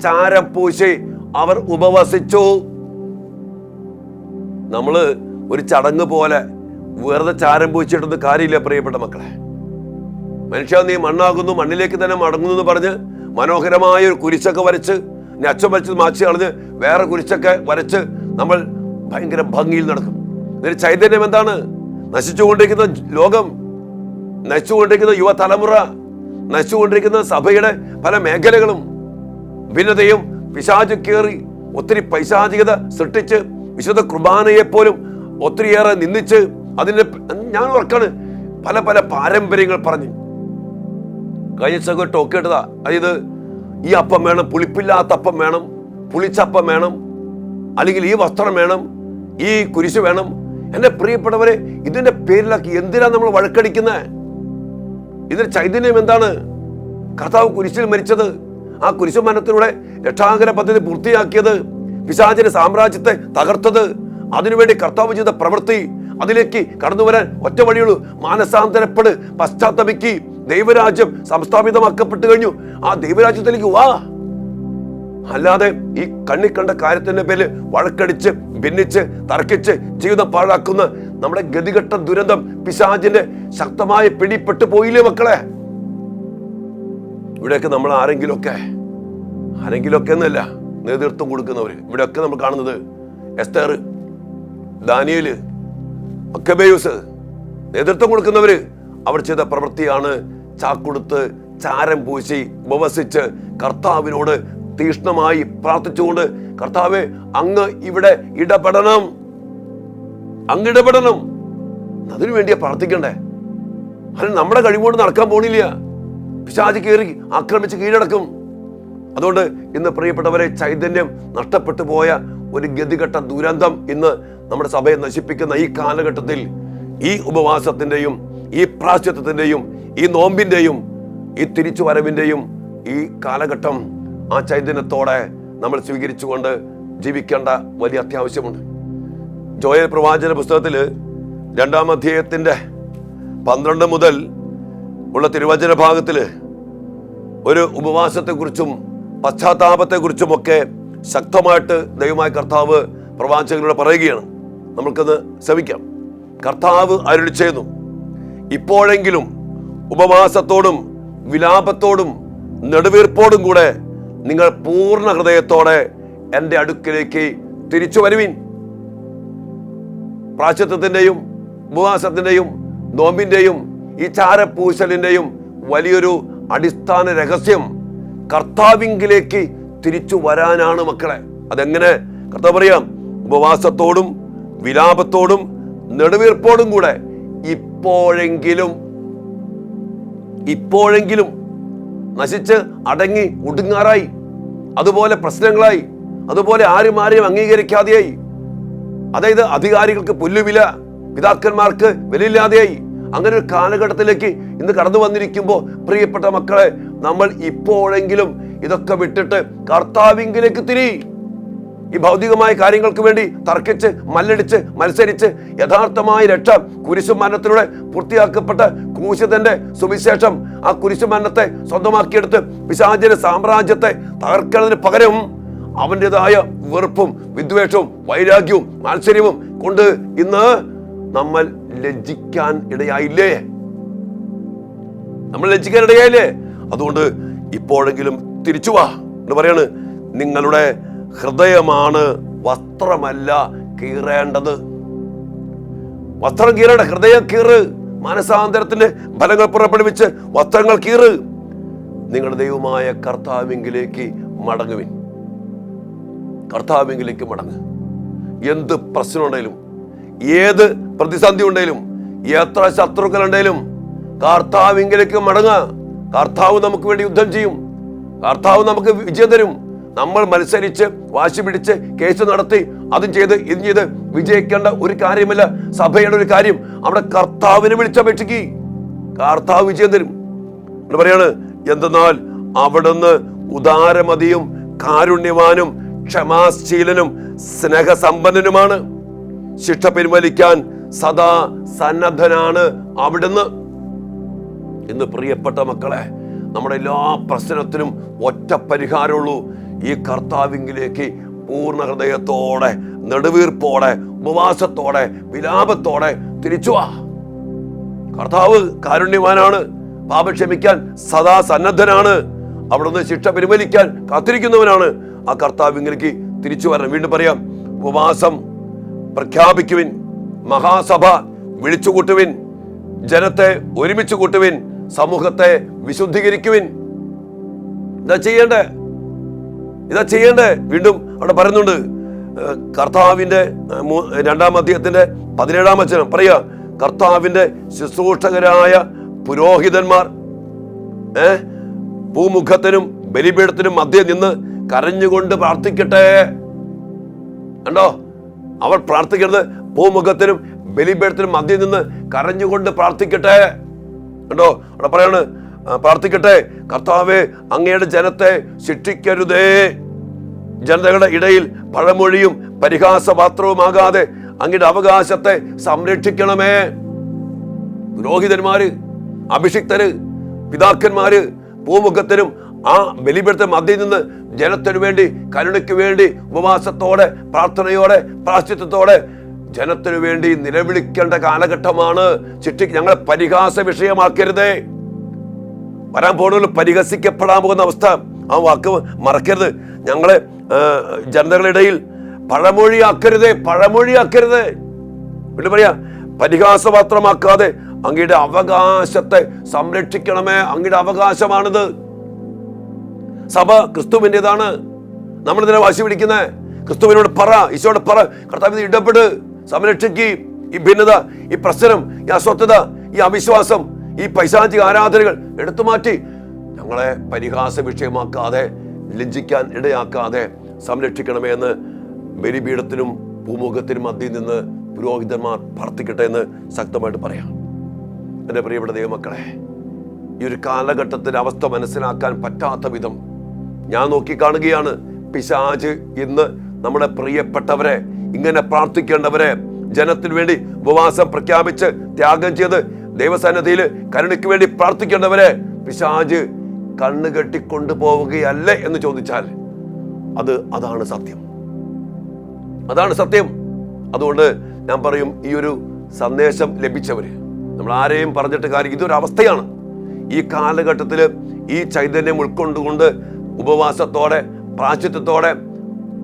ചാരം പൂശി അവർ ഉപവസിച്ചു. നമ്മള് ഒരു ചടങ്ങ് പോലെ വെറുതെ ചാരം പൂശിയിട്ടൊന്നും കാര്യമില്ല പ്രിയപ്പെട്ട മക്കളെ. മനുഷ്യ നീ മണ്ണാകുന്നു, മണ്ണിലേക്ക് തന്നെ മടങ്ങുന്നു എന്ന് പറഞ്ഞ് മനോഹരമായ ഒരു കുരിശൊക്കെ വരച്ച്, അച്ഛൻ വരച്ച് മാച്ച് കളഞ്ഞ് വേറെ കുരിശൊക്കെ വരച്ച് നമ്മൾ ഭയങ്കര ഭംഗിയിൽ നടക്കും. ഇതിന് ചൈതന്യം എന്താണ്? നശിച്ചുകൊണ്ടിരിക്കുന്ന ലോകം, നശിച്ചുകൊണ്ടിരിക്കുന്ന യുവതലമുറ, നശിച്ചുകൊണ്ടിരിക്കുന്ന സഭയുടെ പല മേഖലകളും ഭിന്നതയും പിശാച് കയറി ഒത്തിരി പൈശാചികത സൃഷ്ടിച്ച് വിശുദ്ധ കുർബാനയെ പോലും ഒത്തിരിയേറെ നിന്ദിച്ച് അതിൻ്റെ ഞാൻ ഓർക്കാണ് പല പല പാരമ്പര്യങ്ങൾ പറഞ്ഞ് കഴിഞ്ഞ ദിവസം ടോക്ക് കേട്ടതാ. അതായത് ഈ അപ്പം വേണം, പുളിപ്പില്ലാത്ത അപ്പം വേണം, പുളിച്ചപ്പം വേണം, അല്ലെങ്കിൽ ഈ വസ്ത്രം വേണം, ഈ കുരിശ് വേണം. എന്റെ പ്രിയപ്പെട്ടവരെ, ഇതിന്റെ പേരിലാക്കി എന്തിനാ നമ്മൾ വഴക്കടിക്കുന്നത്? ഇതിന്റെ ചൈതന്യം എന്താണ്? കർത്താവ് കുരിശിൽ മരിച്ചത്, ആ കുരിശുമരണത്തിലൂടെ രക്ഷാകര പദ്ധതി പൂർത്തിയാക്കിയത്, പിശാചിന്റെ സാമ്രാജ്യത്തെ തകർത്തത്, അതിനുവേണ്ടി കർത്താവ് ചെയ്ത പ്രവൃത്തി, അതിലേക്ക് കടന്നു വരാൻ ഒറ്റ വഴിയുള്ളൂ. മാനസാന്തരപ്പെട്, പശ്ചാത്തപിക്ക്. ദൈവരാജ്യം സംസ്ഥാപിതമാക്കപ്പെട്ടു കഴിഞ്ഞു. ആ ദൈവരാജ്യത്തിലേക്ക് വാ. അല്ലാതെ ഈ കണ്ണി കണ്ട കാര്യത്തിന്റെ പേരിൽ വഴക്കടിച്ച് ഭിന്നിച്ച് തർക്കിച്ച് ജീവിതം പാഴാക്കുന്ന നമ്മുടെ ഗതികെട്ട ദുരന്തം പിശാചിന്റെ ശക്തമായ പിടിപ്പെട്ടു പോയില്ലേ മക്കളെ? ഇവിടെയൊക്കെ നമ്മൾ ആരെങ്കിലുമൊക്കെ എന്നല്ല, നേതൃത്വം കൊടുക്കുന്നവര് ഇവിടെയൊക്കെ നമ്മൾ കാണുന്നത് എസ്തേർ, ദാനിയേല്, മക്കബേയൂസ്, നേതൃത്വം കൊടുക്കുന്നവര് അവർ ചെയ്ത പ്രവൃത്തിയാണ് ചാക്കൊടുത്ത് ചാരം പൂശി ഉപവസിച്ച് കർത്താവിനോട് തീഷ്ണമായി പ്രാർത്ഥിച്ചുകൊണ്ട്, കർത്താവേ അങ്ങ് ഇവിടെ ഇടപെടണം, അങ്ങിടപെടണം. അതിനു വേണ്ടിയാ പ്രാർത്ഥിക്കണ്ടേ? അത് നമ്മുടെ കഴിവുകൊണ്ട് നടക്കാൻ പോണില്ല. പിശാച് കയറി ആക്രമിച്ച് കീഴടക്കും. അതുകൊണ്ട് ഇന്ന് പ്രിയപ്പെട്ടവരെ, ചൈതന്യം നഷ്ടപ്പെട്ടു പോയ ഒരു ഗതികെട്ട ദുരന്തം ഇന്ന് നമ്മുടെ സഭയെ നശിപ്പിക്കുന്ന ഈ കാലഘട്ടത്തിൽ, ഈ ഉപവാസത്തിന്റെയും ഈ പ്രാശ്ചിത്വത്തിന്റെയും ഈ നോമ്പിന്റെയും ഈ തിരിച്ചുവരവിന്റെയും ഈ കാലഘട്ടം ആ ചൈതന്യത്തോടെ നമ്മൾ സ്വീകരിച്ചുകൊണ്ട് ജീവിക്കേണ്ട വലിയ അത്യാവശ്യമുണ്ട്. ജോയൽ പ്രവാചന പുസ്തകത്തില് 2-ാം അധ്യായത്തിന്റെ 12 മുതൽ ഉള്ള തിരുവചന ഭാഗത്തില് ഒരു ഉപവാസത്തെക്കുറിച്ചും പശ്ചാത്താപത്തെക്കുറിച്ചുമൊക്കെ ശക്തമായിട്ട് ദൈവമായ കർത്താവ് പ്രവാചകനോട് പറയുകയാണ്. നമുക്കത് ശ്രമിക്കാം. കർത്താവ് അരുളി ചെയ്യുന്നു, ഇപ്പോഴെങ്കിലും ഉപവാസത്തോടും വിലാപത്തോടും നെടുവീർപ്പോടും കൂടെ നിങ്ങൾ പൂർണ്ണ ഹൃദയത്തോടെ എൻ്റെ അടുക്കിലേക്ക് തിരിച്ചു വരുവിൻ. പ്രാശ്ചിത്വത്തിന്റെയും ഉപവാസത്തിന്റെയും നോമ്പിന്റെയും ഈ ചാരപ്പൂശലിന്റെയും വലിയൊരു അടിസ്ഥാന രഹസ്യം കർത്താവിങ്കിലേക്ക് തിരിച്ചു വരാനാണ് മക്കളെ. അതെങ്ങനെ? കർത്താവ് പറയാം, ഉപവാസത്തോടും വിലാപത്തോടും നെടുവീർപ്പോടും കൂടെ ഇപ്പോഴെങ്കിലും നശിച്ച് അടങ്ങി ഒടുങ്ങാറായി, അതുപോലെ പ്രശ്നങ്ങളായി, അതുപോലെ ആരും അംഗീകരിക്കാതെയായി, അതായത് അധികാരികൾക്ക് പുല്ലുവില, പിതാക്കന്മാർക്ക് വിലയില്ലാതെയായി. അങ്ങനെ ഒരു കാലഘട്ടത്തിലേക്ക് ഇന്ന് കടന്നു വന്നിരിക്കുമ്പോൾ പ്രിയപ്പെട്ട മക്കളെ, നമ്മൾ ഇപ്പോഴെങ്കിലും ഇതൊക്കെ വിട്ടിട്ട് കർത്താവിങ്കിലേക്ക് തിരി. ഈ ഭൗതികമായ കാര്യങ്ങൾക്ക് വേണ്ടി തർക്കിച്ച് മല്ലടിച്ച് മത്സരിച്ച് യഥാർത്ഥമായ രക്ഷ കുരിശുമരണത്തിലൂടെ പൂർത്തിയാക്കപ്പെട്ട ക്രൂശിതന്റെ സുവിശേഷം, ആ കുരിശുമരണത്തെ സ്വന്തമാക്കിയെടുത്ത് പിശാചിന്റെ സാമ്രാജ്യത്തെ തകർക്കുന്നതിന് പകരം അവൻ്റെതായ വെറുപ്പും വിദ്വേഷവും വൈരാഗ്യവും മാത്സര്യവും കൊണ്ട് ഇന്ന് നമ്മൾ ലജ്ജിക്കാൻ ഇടയായില്ലേ? അതുകൊണ്ട് ഇപ്പോഴെങ്കിലും തിരിച്ചു വാ എന്ന് പറയാണ്. നിങ്ങളുടെ ഹൃദയമാണ് വസ്ത്രമല്ല കീറേണ്ടത്. വസ്ത്രം കീറേണ്ട, ഹൃദയം കീറ്. മാനസാന്തരത്തിന്റെ ഫലങ്ങൾ പുറപ്പെടുവിച്ച് വസ്ത്രങ്ങൾ കീറ്. നിങ്ങളുടെ ദൈവമായ കർത്താവിങ്കിലേക്ക് മടങ്ങുവിൻ. കർത്താവിങ്കിലേക്ക് മടങ്ങ്. എന്ത് പ്രശ്നം ഉണ്ടെങ്കിലും, ഏത് പ്രതിസന്ധി ഉണ്ടെങ്കിലും, എത്ര ശത്രുക്കൾ ഉണ്ടെങ്കിലും കർത്താവിങ്കിലേക്ക് മടങ്ങുക. കർത്താവ് നമുക്ക് വേണ്ടി യുദ്ധം ചെയ്യും. കർത്താവ് നമുക്ക് വിജയം തരും. നമ്മൾ മത്സരിച്ച് വാശി പിടിച്ച് കേസ് നടത്തി അതും ചെയ്ത് ഇതും ചെയ്ത് വിജയിക്കേണ്ട ഒരു കാര്യമില്ല. സഭയുടെ ഒരു കാര്യം, അവിടെ കർത്താവിനെ വിളിച്ചപേക്ഷിക്കുക, കർത്താവ് വിജയം തരും എന്ന് പറയാണ്. എന്തെന്നാൽ അവിടുന്ന് ഉദാരമതിയും കാരുണ്യവാനും ക്ഷമാശീലനും സ്നേഹസമ്പന്നനുമാണ്. ശിക്ഷ പിൻവലിക്കാൻ സദാ സന്നദ്ധനാണ് അവിടുന്ന്. ഇന്ന് പ്രിയപ്പെട്ട മക്കളെ, നമ്മുടെ എല്ലാ പ്രശ്നത്തിനും ഒറ്റ പരിഹാരമുള്ളൂ. ഈ കർത്താവിങ്കിലേക്ക് പൂർണ്ണ ഹൃദയത്തോടെ നെടുവീർപ്പോടെ ഉപവാസത്തോടെ വിലാപത്തോടെ തിരിച്ചു വാ. കർത്താവ് കാരുണ്യവാനാണ്, പാപം ക്ഷമിക്കാൻ സദാ സന്നദ്ധനാണ്, അവിടുന്ന് ശിക്ഷ പിൻവലിക്കാൻ കാത്തിരിക്കുന്നവനാണ്. ആ കർത്താവിങ്കിലേക്ക് തിരിച്ചു വരണം. വീണ്ടും പറയാം, ഉപവാസം പ്രഖ്യാപിക്കുവിൻ, മഹാസഭ വിളിച്ചുകൂട്ടുവിൻ, ജനത്തെ ഒരുമിച്ച് കൂട്ടുവിൻ, സമൂഹത്തെ വിശുദ്ധീകരിക്കുവിൻ. ഇതാ ചെയ്യേണ്ടേ. വീണ്ടും അവിടെ പറയുന്നുണ്ട്, കർത്താവിന്റെ 2-ാം അധ്യായത്തിന്റെ 17-ാം വചനം പറയാ, കർത്താവിന്റെ ശുശ്രൂഷകരായ പുരോഹിതന്മാർ പൂമുഖത്തിനും ബലിപീഠത്തിനും മധ്യേ നിന്ന് കരഞ്ഞുകൊണ്ട് പ്രാർത്ഥിക്കട്ടെ. കണ്ടോ, അവർ പ്രാർത്ഥിക്കുന്നത് പൂമുഖത്തിനും ബലിപീഠത്തിനും മധ്യേ നിന്ന് കരഞ്ഞുകൊണ്ട് പ്രാർത്ഥിക്കട്ടെ. കണ്ടോ, അവിടെ പറയാണ്, പ്രാർത്ഥിക്കട്ടെ, കർത്താവേ അങ്ങയുടെ ജനത്തെ ശിക്ഷിക്കരുതേ, ജനതകളുടെ ഇടയിൽ പഴമൊഴിയും പരിഹാസപാത്രവുമാകാതെ അങ്ങയുടെ അവകാശത്തെ സംരക്ഷിക്കണമേ. പുരോഹിതന്മാര്, അഭിഷിക്തര്, പിതാക്കന്മാര് പൂമുഖത്തിനും ആ ബലിപീഠത്തിന് മധ്യേ നിന്ന് ജനത്തിനു വേണ്ടി, കരുണയ്ക്ക് വേണ്ടി ഉപവാസത്തോടെ, പ്രാർത്ഥനയോടെ, പ്രാശ്ചിത്വത്തോടെ ജനത്തിനു വേണ്ടി നിലവിളിക്കേണ്ട കാലഘട്ടമാണ്. ഞങ്ങളെ പരിഹാസ വിഷയമാക്കരുതേ. വരാൻ പോകുന്ന പരിഹസിക്കപ്പെടാൻ പോകുന്ന അവസ്ഥ, ആ വാക്ക് മറക്കരുത്. ഞങ്ങളെ ജനതകളുടെ ഇടയിൽ പഴമൊഴിയാക്കരുതേ, പഴമൊഴിയാക്കരുത്. വീണ്ടും പറയാ, പരിഹാസപാത്രമാക്കാതെ അങ്ങയുടെ അവകാശത്തെ സംരക്ഷിക്കണമേ. അങ്ങയുടെ അവകാശമാണിത്. സഭ ക്രിസ്തുവിൻ്റെതാണ്. നമ്മളിതിനെ വാശി പിടിക്കുന്നത്. ക്രിസ്തുവിനോട് പറ, ഈശോയോട് പറ, കർത്താവിനെ ഇടപെട്, സംരക്ഷിക്കുക. ഈ ഭിന്നത, ഈ പ്രശ്നം, ഈ അസ്വസ്ഥത, ഈ അവിശ്വാസം, ഈ പൈശാചിക ആരാധനകൾ എടുത്തു മാറ്റി ഞങ്ങളെ പരിഹാസ വിഷയമാക്കാതെ, ലജ്ജിക്കാൻ ഇടയാക്കാതെ സംരക്ഷിക്കണമേ എന്ന് ബലിപീഠത്തിനും പൂമുഖത്തിനും മധ്യയിൽ നിന്ന് പുരോഹിതന്മാർ പ്രാർത്ഥിക്കട്ടെ എന്ന് ശക്തമായിട്ട് പറയാം. എൻ്റെ പ്രിയപ്പെട്ട ദൈവമക്കളെ, ഈ ഒരു കാലഘട്ടത്തിൻ്റെ അവസ്ഥ മനസ്സിലാക്കാൻ പറ്റാത്ത വിധം ഞാൻ നോക്കിക്കാണുകയാണ്. പിശാച് ഇന്ന് നമ്മുടെ പ്രിയപ്പെട്ടവരെ, ഇങ്ങനെ പ്രാർത്ഥിക്കേണ്ടവരെ, ജനത്തിനു വേണ്ടി ഉപവാസം പ്രഖ്യാപിച്ച് ത്യാഗം ചെയ്ത് ദൈവസന്നിധിയിൽ കരുണയ്ക്ക് വേണ്ടി പ്രാർത്ഥിക്കേണ്ടവരെ പിശാച് കണ്ണുകെട്ടിക്കൊണ്ടുപോവുകയല്ലേ എന്ന് ചോദിച്ചാൽ അതാണ് സത്യം. അതാണ് സത്യം. അതുകൊണ്ട് ഞാൻ പറയും, ഈ ഒരു സന്ദേശം ലഭിച്ചവര്, നമ്മൾ ആരെയും പറഞ്ഞിട്ട് കാര്യം, ഇതൊരു അവസ്ഥയാണ്. ഈ കാലഘട്ടത്തിൽ ഈ ചൈതന്യം ഉൾക്കൊണ്ടുകൊണ്ട് ഉപവാസത്തോടെ, പ്രാശ്ചിത്വത്തോടെ,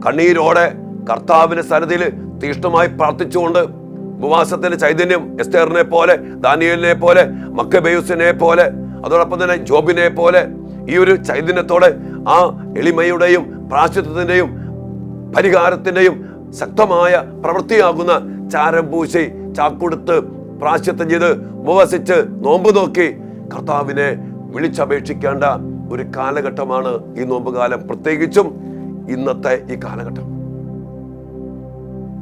കണ്ണീരോടെ കർത്താവിന്റെ സന്നിധിയിൽ തീഷ്ണമായി പ്രാർത്ഥിച്ചുകൊണ്ട്, ഉപവാസത്തിന്റെ ചൈതന്യം എസ്തേറിനെ പോലെ, ദാനിയേലിനെ പോലെ, മക്കബേയുസിനെ പോലെ, അതോടൊപ്പം തന്നെ ജോബിനെ പോലെ ഈ ഒരു ചൈതന്യത്തോടെ ആ എളിമയുടെയും പ്രാശ്ചിത്വത്തിന്റെയും പരിഹാരത്തിന്റെയും ശക്തമായ പ്രവൃത്തിയാകുന്ന ചാരം പൂശി, ചാക്കുടുത്ത്, പ്രാശ്ചിത്വം ചെയ്ത്, ഉപവസിച്ച്, നോമ്പ് നോക്കി കർത്താവിനെ വിളിച്ചപേക്ഷിക്കേണ്ട ഒരു കാലഘട്ടമാണ് ഈ നോമ്പുകാലം, പ്രത്യേകിച്ചും ഇന്നത്തെ ഈ കാലഘട്ടം.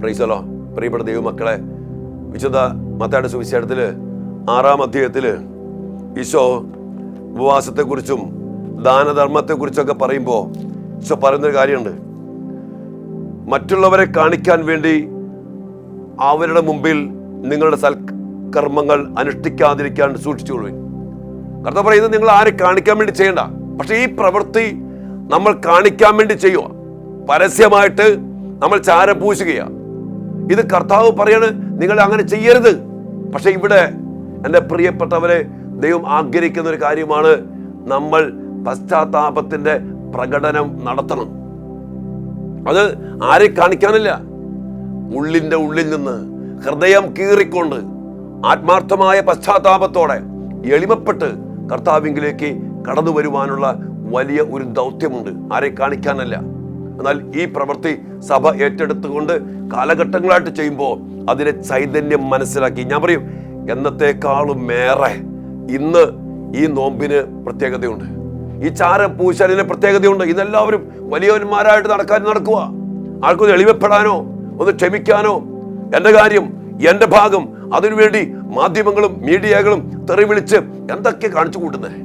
Praise the Lord. പ്രിയപ്പെട്ട ദൈവമക്കളെ, വിശുദ്ധ മത്തായിയുടെ സുവിശേഷത്തില് 6-ാം അധ്യായത്തില് ഈശോ ഉപവാസത്തെക്കുറിച്ചും ദാനധർമ്മത്തെക്കുറിച്ചൊക്കെ പറയുമ്പോൾ ഈശോ പറയുന്നൊരു കാര്യമുണ്ട്. മറ്റുള്ളവരെ കാണിക്കാൻ വേണ്ടി അവരുടെ മുമ്പിൽ നിങ്ങളുടെ സൽക്കർമ്മങ്ങൾ അനുഷ്ഠിക്കാതിരിക്കാൻ സൂക്ഷിച്ചുകൊള്ളുവിൻ. കർത്താവ് പറയുന്നത് നിങ്ങൾ ആരെ കാണിക്കാൻ വേണ്ടി ചെയ്യണ്ട, പക്ഷെ ഈ പ്രവൃത്തി നമ്മൾ കാണിക്കാൻ വേണ്ടി ചെയ്യുക, പരസ്യമായിട്ട് നമ്മൾ ചാരം പൂശുകയാണ്. ഇത് കർത്താവ് പറയാണ്, നിങ്ങൾ അങ്ങനെ ചെയ്യരുത്. പക്ഷെ ഇവിടെ എൻ്റെ പ്രിയപ്പെട്ടവരെ, ദൈവം ആഗ്രഹിക്കുന്ന ഒരു കാര്യമാണ്, നമ്മൾ പശ്ചാത്താപത്തിന്റെ പ്രകടനം നടത്തണം. അത് ആരെ കാണിക്കാനില്ല, ഉള്ളിൻ്റെ ഉള്ളിൽ നിന്ന് ഹൃദയം കീറിക്കൊണ്ട് ആത്മാർത്ഥമായ പശ്ചാത്താപത്തോടെ എളിമപ്പെട്ട് കർത്താവിങ്കിലേക്ക് കടന്നു വരുവാനുള്ള വലിയ ഒരു ദൗത്യമുണ്ട്, ആരെ കാണിക്കാനല്ല. എന്നാൽ ഈ പ്രവൃത്തി സഭ ഏറ്റെടുത്തുകൊണ്ട് കാലഘട്ടങ്ങളായിട്ട് ചെയ്യുമ്പോൾ അതിലെ ചൈതന്യം മനസ്സിലാക്കി, ഞാൻ പറയും, എന്നത്തെക്കാളും ഏറെ ഇന്ന് ഈ നോമ്പിന് പ്രത്യേകതയുണ്ട്, ഈ ചാരം പൂശലിന് പ്രത്യേകതയുണ്ട്. ഇതെല്ലാവരും വലിയവന്മാരായിട്ട് നടക്കുക, ആൾക്കൊന്ന് എളിമപ്പെടാനോ ഒന്ന് ക്ഷമിക്കാനോ, എൻ്റെ കാര്യം, എൻ്റെ ഭാഗം, അതിനുവേണ്ടി മാധ്യമങ്ങളും മീഡിയകളും തെറി വിളിച്ച് എന്തൊക്കെ കാണിച്ചു കൂട്ടുന്നത്.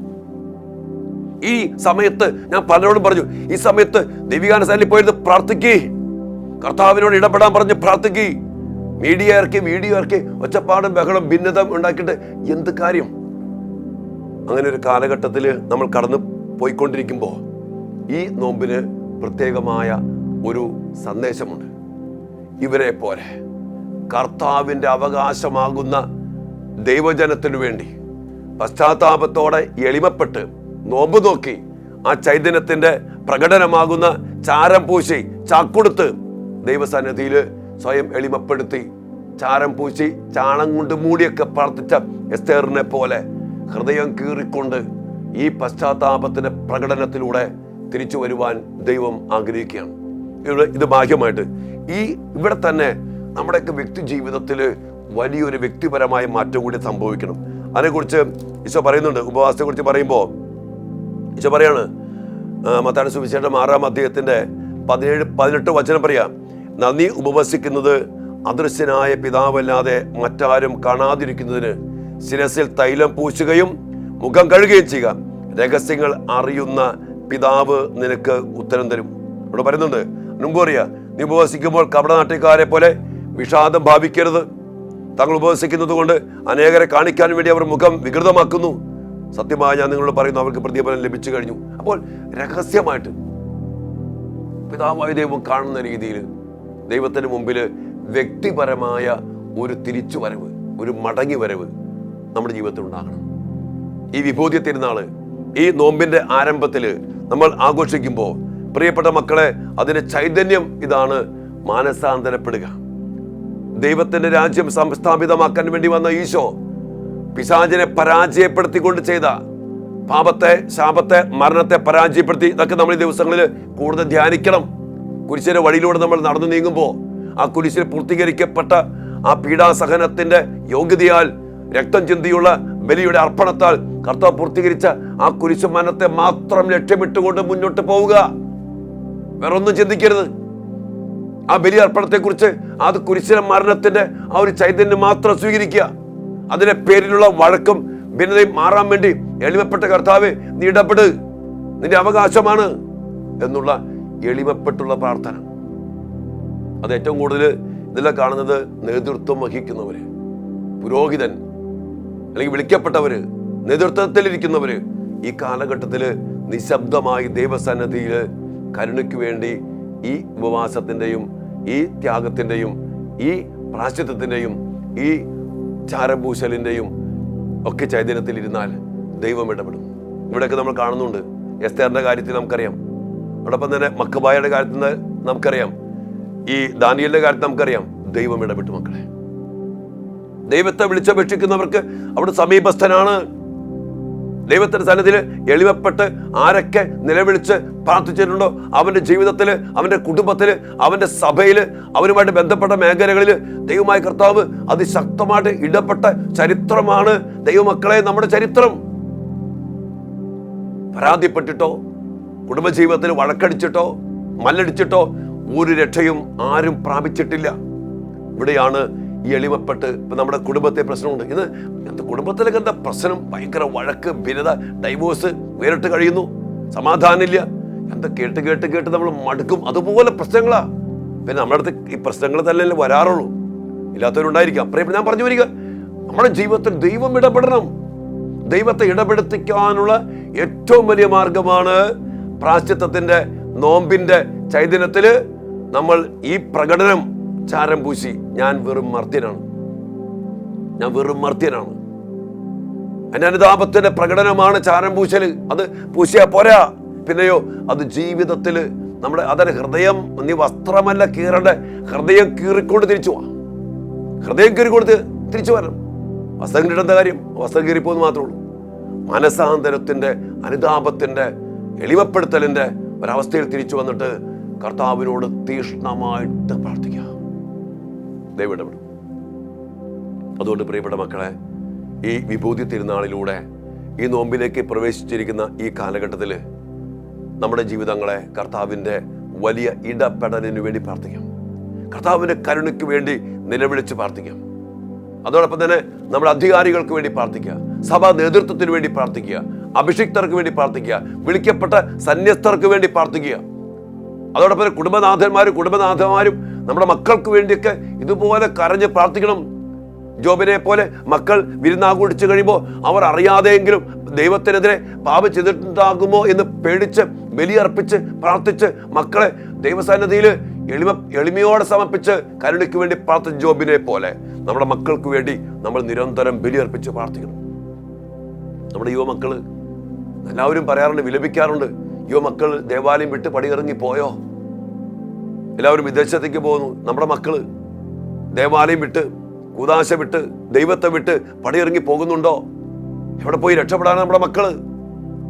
ഈ സമയത്ത് ഞാൻ പലരോടും പറഞ്ഞു, ഈ സമയത്ത് ദൈവികാനുസരണയിൽ പോയത് പ്രാർത്ഥിക്കേ, കർത്താവിനോട് ഇടപെടാൻ പറഞ്ഞ് പ്രാർത്ഥിക്കേ. വീഡിയോ ഇറക്കി ഒച്ചപ്പാടും ബഹളം ഭിന്നത ഉണ്ടാക്കിയിട്ട് എന്ത് കാര്യം? അങ്ങനെ ഒരു കാലഘട്ടത്തിൽ നമ്മൾ കടന്നു പോയിക്കൊണ്ടിരിക്കുമ്പോൾ ഈ നോമ്പിന് പ്രത്യേകമായ ഒരു സന്ദേശമുണ്ട്. ഇവരെ പോലെ കർത്താവിൻ്റെ അവകാശമാകുന്ന ദൈവജനത്തിനു വേണ്ടി പശ്ചാത്താപത്തോടെ എളിമപ്പെട്ട് നോമ്പ് നോക്കി ആ ചൈതന്യത്തിന്റെ പ്രകടനമാകുന്ന ചാരം പൂശി, ചാക്കുടുത്ത് ദൈവസന്നിധിയിൽ സ്വയം എളിമപ്പെടുത്തി, ചാരം പൂശി ചാണം കൊണ്ട് മൂടിയൊക്കെ പ്രാർത്ഥിച്ച എസ്തേറിനെ പോലെ ഹൃദയം കീറിക്കൊണ്ട് ഈ പശ്ചാത്താപത്തിന്റെ പ്രകടനത്തിലൂടെ തിരിച്ചു വരുവാൻ ദൈവം ആഗ്രഹിക്കുകയാണ്. ഇത് ബാഹ്യമായിട്ട് ഇവിടെ തന്നെ നമ്മുടെയൊക്കെ വ്യക്തി ജീവിതത്തിൽ വലിയൊരു വ്യക്തിപരമായ മാറ്റം കൂടി സംഭവിക്കണം. അതിനെക്കുറിച്ച് ഈശോ പറയുന്നുണ്ട്. ഉപവാസത്തെക്കുറിച്ച് പറയുമ്പോൾ ഈശോ പറയാണ്, മത്തായിയുടെ സുവിശേഷം 6-ാം അധ്യായത്തിൻ്റെ 17-18 വചനം പറയാം, നീ ഉപവസിക്കുന്നത് അദൃശ്യനായ പിതാവല്ലാതെ മറ്റാരും കാണാതിരിക്കുന്നതിന് ശിരസിൽ തൈലം പൂശുകയും മുഖം കഴുകുകയും ചെയ്യുക. രഹസ്യങ്ങൾ അറിയുന്ന പിതാവ് നിനക്ക് ഉത്തരം തരും. ഇവിടെ പറയുന്നുണ്ട്, മുമ്പ് പറയാ, നീ ഉപവസിക്കുമ്പോൾ കപടനാട്യക്കാരെ പോലെ വിഷാദം ഭാവിക്കരുത്. തങ്ങൾ ഉപവസിക്കുന്നത് കൊണ്ട് അനേകരെ കാണിക്കാൻ വേണ്ടി അവർ മുഖം വികൃതമാക്കുന്നു. സത്യമായി ഞാൻ നിങ്ങളോട് പറയുന്നു, അവർക്ക് പ്രതിഫലം ലഭിച്ചു കഴിഞ്ഞു. അപ്പോൾ രഹസ്യമായിട്ട് പിതാവായ ദൈവം കാണുന്ന രീതിയിൽ ദൈവത്തിന് മുമ്പിൽ വ്യക്തിപരമായ ഒരു തിരിച്ചുവരവ്, ഒരു മടങ്ങി വരവ് നമ്മുടെ ജീവിതത്തിൽ ഉണ്ടാകണം. ഈ വിഭൂതി തിരുനാള്, ഈ നോമ്പിന്റെ ആരംഭത്തിൽ നമ്മൾ ആഘോഷിക്കുമ്പോൾ പ്രിയപ്പെട്ട മക്കളെ, അതിന്റെ ചൈതന്യം ഇതാണ്: മാനസാന്തരപ്പെടുക. ദൈവത്തിന്റെ രാജ്യം സംസ്ഥാപിതമാക്കാൻ വേണ്ടി വന്ന ഈശോ പിശാചിനെ പരാജയപ്പെടുത്തിക്കൊണ്ട് ചെയ്ത പാപത്തെ, ശാപത്തെ, മരണത്തെ പരാജയപ്പെടുത്തി. ഇതൊക്കെ നമ്മൾ ഈ ദിവസങ്ങളിൽ കൂടുതൽ ധ്യാനിക്കണം. കുരിശിന്റെ വഴിയിലൂടെ നമ്മൾ നടന്നു നീങ്ങുമ്പോൾ ആ കുരിശിൽ പൂർത്തീകരിക്കപ്പെട്ട ആ പീഡാസഹനത്തിന്റെ യോഗ്യതയാൽ, രക്തം ചിന്തിയുള്ള ബലിയുടെ അർപ്പണത്താൽ കർത്താവ് പൂർത്തീകരിച്ച ആ കുരിശ് മരണത്തെ മാത്രം ലക്ഷ്യമിട്ടുകൊണ്ട് മുന്നോട്ട് പോവുക. വേറൊന്നും ചിന്തിക്കരുത്. ആ ബലി അർപ്പണത്തെക്കുറിച്ച്, അത് കുരിശിലെ മരണത്തിന്റെ ആ ഒരു ചൈതന്യം മാത്രം സ്വീകരിക്കുക. അതിന്റെ പേരിലുള്ള വഴക്കും ഭിന്നതയും മാറാൻ വേണ്ടി എളിമപ്പെട്ട കർത്താവേ നീ ഇടപെട്, നിന്റെ അവകാശമാണ് എന്നുള്ള എളിമപ്പെട്ടുള്ള പ്രാർത്ഥന. അത് ഏറ്റവും കൂടുതൽ ഇതിലെ കാണുന്നത് നേതൃത്വം വഹിക്കുന്നവര്, പുരോഹിതൻ അല്ലെങ്കിൽ വിളിക്കപ്പെട്ടവര്, നേതൃത്വത്തിലിരിക്കുന്നവര് ഈ കാലഘട്ടത്തില് നിശബ്ദമായി ദൈവസന്നിധിയിൽ കരുണയ്ക്ക് വേണ്ടി ഈ ഉപവാസത്തിന്റെയും ഈ ത്യാഗത്തിന്റെയും ഈ പ്രാശ്ചിത്വത്തിന്റെയും ഈ ചാരപൂശലിന്റെയും ഒക്കെ ചൈതന്യത്തിലിരുന്നാൽ ദൈവം ഇടപെടും. ഇവിടെയൊക്കെ നമ്മൾ കാണുന്നുണ്ട്. എസ്തേറിന്റെ കാര്യത്തിൽ നമുക്കറിയാം, അതോടൊപ്പം തന്നെ മക്കബായയുടെ കാര്യത്തിൽ നമുക്കറിയാം, ഈ ദാനിയേലിന്റെ കാര്യത്തിൽ നമുക്കറിയാം. ദൈവം ഇടപെട്ടു മക്കളെ. ദൈവത്തെ വിളിച്ചപേക്ഷിക്കുന്നവർക്ക് അവിടെ സമീപസ്ഥനാണ്. ദൈവത്തിന്റെ സന്നിധിയിൽ എളിമപ്പെട്ട് ആരൊക്കെ നിലവിളിച്ച് പ്രാർത്ഥിച്ചിട്ടുണ്ടോ, അവന്റെ ജീവിതത്തിൽ, അവന്റെ കുടുംബത്തിൽ, അവന്റെ സഭയിൽ, അവനുമായിട്ട് ബന്ധപ്പെട്ട മേഖലകളിൽ ദൈവമായ കർത്താവ് അതിശക്തമായിട്ട് ഇടപെട്ട ചരിത്രമാണ് ദൈവമക്കളെ നമ്മുടെ ചരിത്രം. പരാതിപ്പെട്ടിട്ടോ, കുടുംബജീവിതത്തിൽ വഴക്കടിച്ചിട്ടോ, മല്ലടിച്ചിട്ടോ ഒരു രക്ഷയും ആരും പ്രാപിച്ചിട്ടില്ല. ഇവിടെയാണ് ഈ എളിമപ്പെട്ട്. ഇപ്പൊ നമ്മുടെ കുടുംബത്തെ പ്രശ്നമുണ്ട്. ഇന്ന് കുടുംബത്തിലൊക്കെ എന്താ പ്രശ്നം? ഭയങ്കര വഴക്ക്, ഭിന്നത, ഡൈവോഴ്സ്, വേറിട്ട് കഴിയുന്നു, സമാധാനമില്ല. എന്താ കേട്ട് കേട്ട് കേട്ട് നമ്മൾ മടുക്കും. അതുപോലെ പ്രശ്നങ്ങളാ. പിന്നെ നമ്മുടെ അടുത്ത് ഈ പ്രശ്നങ്ങൾ തന്നെ വരാറുള്ളൂ, ഇല്ലാത്തവരുണ്ടായിരിക്കാം. അപ്പറേ ഞാൻ പറഞ്ഞു വരിക, നമ്മുടെ ജീവിതത്തിൽ ദൈവം ഇടപെടണം. ദൈവത്തെ ഇടപെടുത്തിക്കാനുള്ള ഏറ്റവും വലിയ മാർഗമാണ് പ്രാശ്ചിത്തത്തിന്റെ, നോമ്പിന്റെ ചൈതന്യത്തില് നമ്മൾ ഈ പ്രകടനം ചാരം പൂശി, ഞാൻ വെറും മർത്യനാണ്, ഞാൻ വെറും മർത്യനാണ്. അതിന്റെ അനുതാപത്തിന്റെ പ്രകടനമാണ് ചാരം പൂശല്. അത് പൂശിയാ പോരാ, പിന്നെയോ അത് ജീവിതത്തില് നമ്മുടെ അതിന് ഹൃദയം, നീ വസ്ത്രമല്ല കീറേണ്ട, ഹൃദയം കീറിക്കൊണ്ട് തിരിച്ചു പോവാ. ഹൃദയം കീറിക്കൊണ്ട് തിരിച്ചു വരണം. വസ്ത്രം കിട്ടേണ്ട കാര്യം വസ്ത്രം കീറിപ്പോന്ന് മാത്രമേ ഉള്ളൂ. മനസാന്തരത്തിന്റെ, അനുതാപത്തിന്റെ, എളിമപ്പെടുത്തലിന്റെ ഒരവസ്ഥയിൽ തിരിച്ചു വന്നിട്ട് കർത്താവിനോട് തീഷ്ണമായിട്ട് പ്രാർത്ഥിക്കുക. ദൈവം ഇടപെടും. അതുകൊണ്ട് പ്രിയപ്പെട്ട മക്കളെ, ഈ വിഭൂതി തിരുനാളിലൂടെ ഈ നോമ്പിലേക്ക് പ്രവേശിച്ചിരിക്കുന്ന ഈ കാലഘട്ടത്തിൽ നമ്മുടെ ജീവിതങ്ങളെ കർത്താവിൻ്റെ വലിയ ഇടപെടലിന് വേണ്ടി പ്രാർത്ഥിക്കാം. കർത്താവിൻ്റെ കരുണയ്ക്ക് വേണ്ടി നിലവിളിച്ച് പ്രാർത്ഥിക്കാം. അതോടൊപ്പം തന്നെ നമ്മുടെ അധികാരികൾക്ക് വേണ്ടി പ്രാർത്ഥിക്കുക, സഭാ നേതൃത്വത്തിന് വേണ്ടി പ്രാർത്ഥിക്കുക, അഭിഷിക്തർക്ക് വേണ്ടി പ്രാർത്ഥിക്കുക, വിളിക്കപ്പെട്ട സന്യസ്തർക്ക് വേണ്ടി പ്രാർത്ഥിക്കുക. അതോടൊപ്പം കുടുംബനാഥന്മാരും നമ്മുടെ മക്കൾക്ക് വേണ്ടിയൊക്കെ ഇതുപോലെ കരഞ്ഞ് പ്രാർത്ഥിക്കണം. ജോബിനെ പോലെ മക്കൾ വിരുന്നാഘോഷിച്ചു കഴിയുമ്പോൾ അവർ അറിയാതെയെങ്കിലും ദൈവത്തിനെതിരെ പാപം ചെയ്തിട്ടുണ്ടാകുമോ എന്ന് പേടിച്ച് ബലിയർപ്പിച്ച് പ്രാർത്ഥിച്ച് മക്കളെ ദൈവസന്നിധിയിൽ എളിമയോടെ സമർപ്പിച്ച് കരുണയ്ക്ക് വേണ്ടി പ്രാർത്ഥിച്ച ജോബിനെ പോലെ നമ്മുടെ മക്കൾക്ക് വേണ്ടി നമ്മൾ നിരന്തരം ബലിയർപ്പിച്ച് പ്രാർത്ഥിക്കണം. നമ്മുടെ യുവമക്കള് എല്ലാവരും പറയാറുണ്ട്, വിലപിക്കാറുണ്ട്, യുവമക്കൾ ദേവാലയം വിട്ട് പടിയിറങ്ങി പോയോ? എല്ലാവരും വിദേശത്തേക്ക് പോകുന്നു. നമ്മുടെ മക്കള് ദേവാലയം വിട്ട്, കൂദാശ വിട്ട്, ദൈവത്തെ വിട്ട് പടിയിറങ്ങി പോകുന്നുണ്ടോ? എവിടെ പോയി രക്ഷപ്പെടാനാണ് നമ്മുടെ മക്കള്?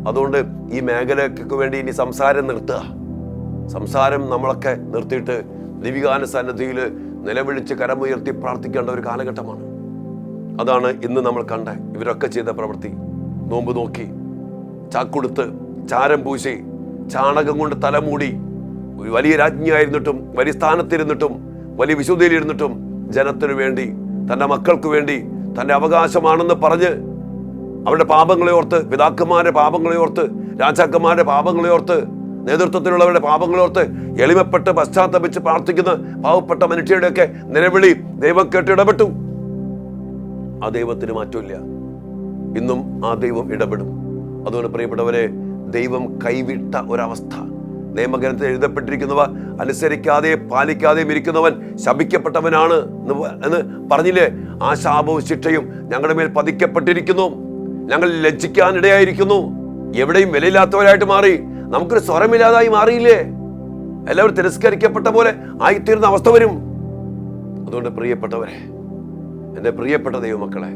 അതുകൊണ്ട് ഈ മേഖലയ്ക്ക് വേണ്ടി ഇനി സംസാരം നിർത്തുക. സംസാരം നമ്മളൊക്കെ നിർത്തിയിട്ട് ദിവികാന സന്നിധിയിൽ നിലവിളിച്ച് കരമുയർത്തി പ്രാർത്ഥിക്കേണ്ട ഒരു കാലഘട്ടമാണ്. അതാണ് ഇന്ന് നമ്മൾ കണ്ട ഇവരൊക്കെ ചെയ്ത പ്രവൃത്തി. നോമ്പ് നോക്കി, ചാക്കൊടുത്ത്, ചാരം പൂശി, ചാണകം കൊണ്ട് തലമൂടി, ഒരു വലിയ രാജ്ഞിയായിരുന്നിട്ടും, വലിയ സ്ഥാനത്തിരുന്നിട്ടും, വലിയ വിശുദ്ധിയിലിരുന്നിട്ടും ജനത്തിനു വേണ്ടി, തൻ്റെ മക്കൾക്ക് വേണ്ടി, തൻ്റെ അവകാശമാണെന്ന് പറഞ്ഞ് അവരുടെ പാപങ്ങളെ ഓർത്ത്, പിതാക്കന്മാരുടെ പാപങ്ങളെ ഓർത്ത്, രാജാക്കന്മാരുടെ പാപങ്ങളെ ഓർത്ത്, നേതൃത്വത്തിലുള്ളവരുടെ പാപങ്ങളെ ഓർത്ത് എളിമപ്പെട്ട് പശ്ചാത്തപിച്ച് പ്രാർത്ഥിക്കുന്ന പാവപ്പെട്ട മനുഷ്യരുടെയൊക്കെ നിലവിളി ദൈവം കേട്ടിടപെട്ടു. ആ ദൈവത്തിന് മാറ്റമില്ല. ഇന്നും ആ ദൈവം ഇടപെടും. അതുകൊണ്ട് പ്രിയപ്പെട്ടവരെ, ദൈവം കൈവിട്ട ഒരവസ്ഥ, നിയമഗ്രന്ഥത്തിൽ എഴുതപ്പെട്ടിരിക്കുന്നവ അനുസരിക്കാതെ പാലിക്കാതെയും ഇരിക്കുന്നവൻ ശപിക്കപ്പെട്ടവനാണ് എന്ന് പറഞ്ഞില്ലേ? ആ ശാപവും ശിക്ഷയും ഞങ്ങളുടെ മേൽ പതിക്കപ്പെട്ടിരിക്കുന്നു. ഞങ്ങൾ ലജ്ജിക്കാനിടയായിരിക്കുന്നു. എവിടെയും വിലയില്ലാത്തവരായിട്ട് മാറി, നമുക്കൊരു സ്വരമില്ലാതായി മാറിയില്ലേ? എല്ലാവരും തിരസ്കരിക്കപ്പെട്ട പോലെ ആയിത്തീരുന്ന അവസ്ഥ വരും. അതുകൊണ്ട് പ്രിയപ്പെട്ടവരെ, എൻ്റെ പ്രിയപ്പെട്ട ദൈവമക്കളെ,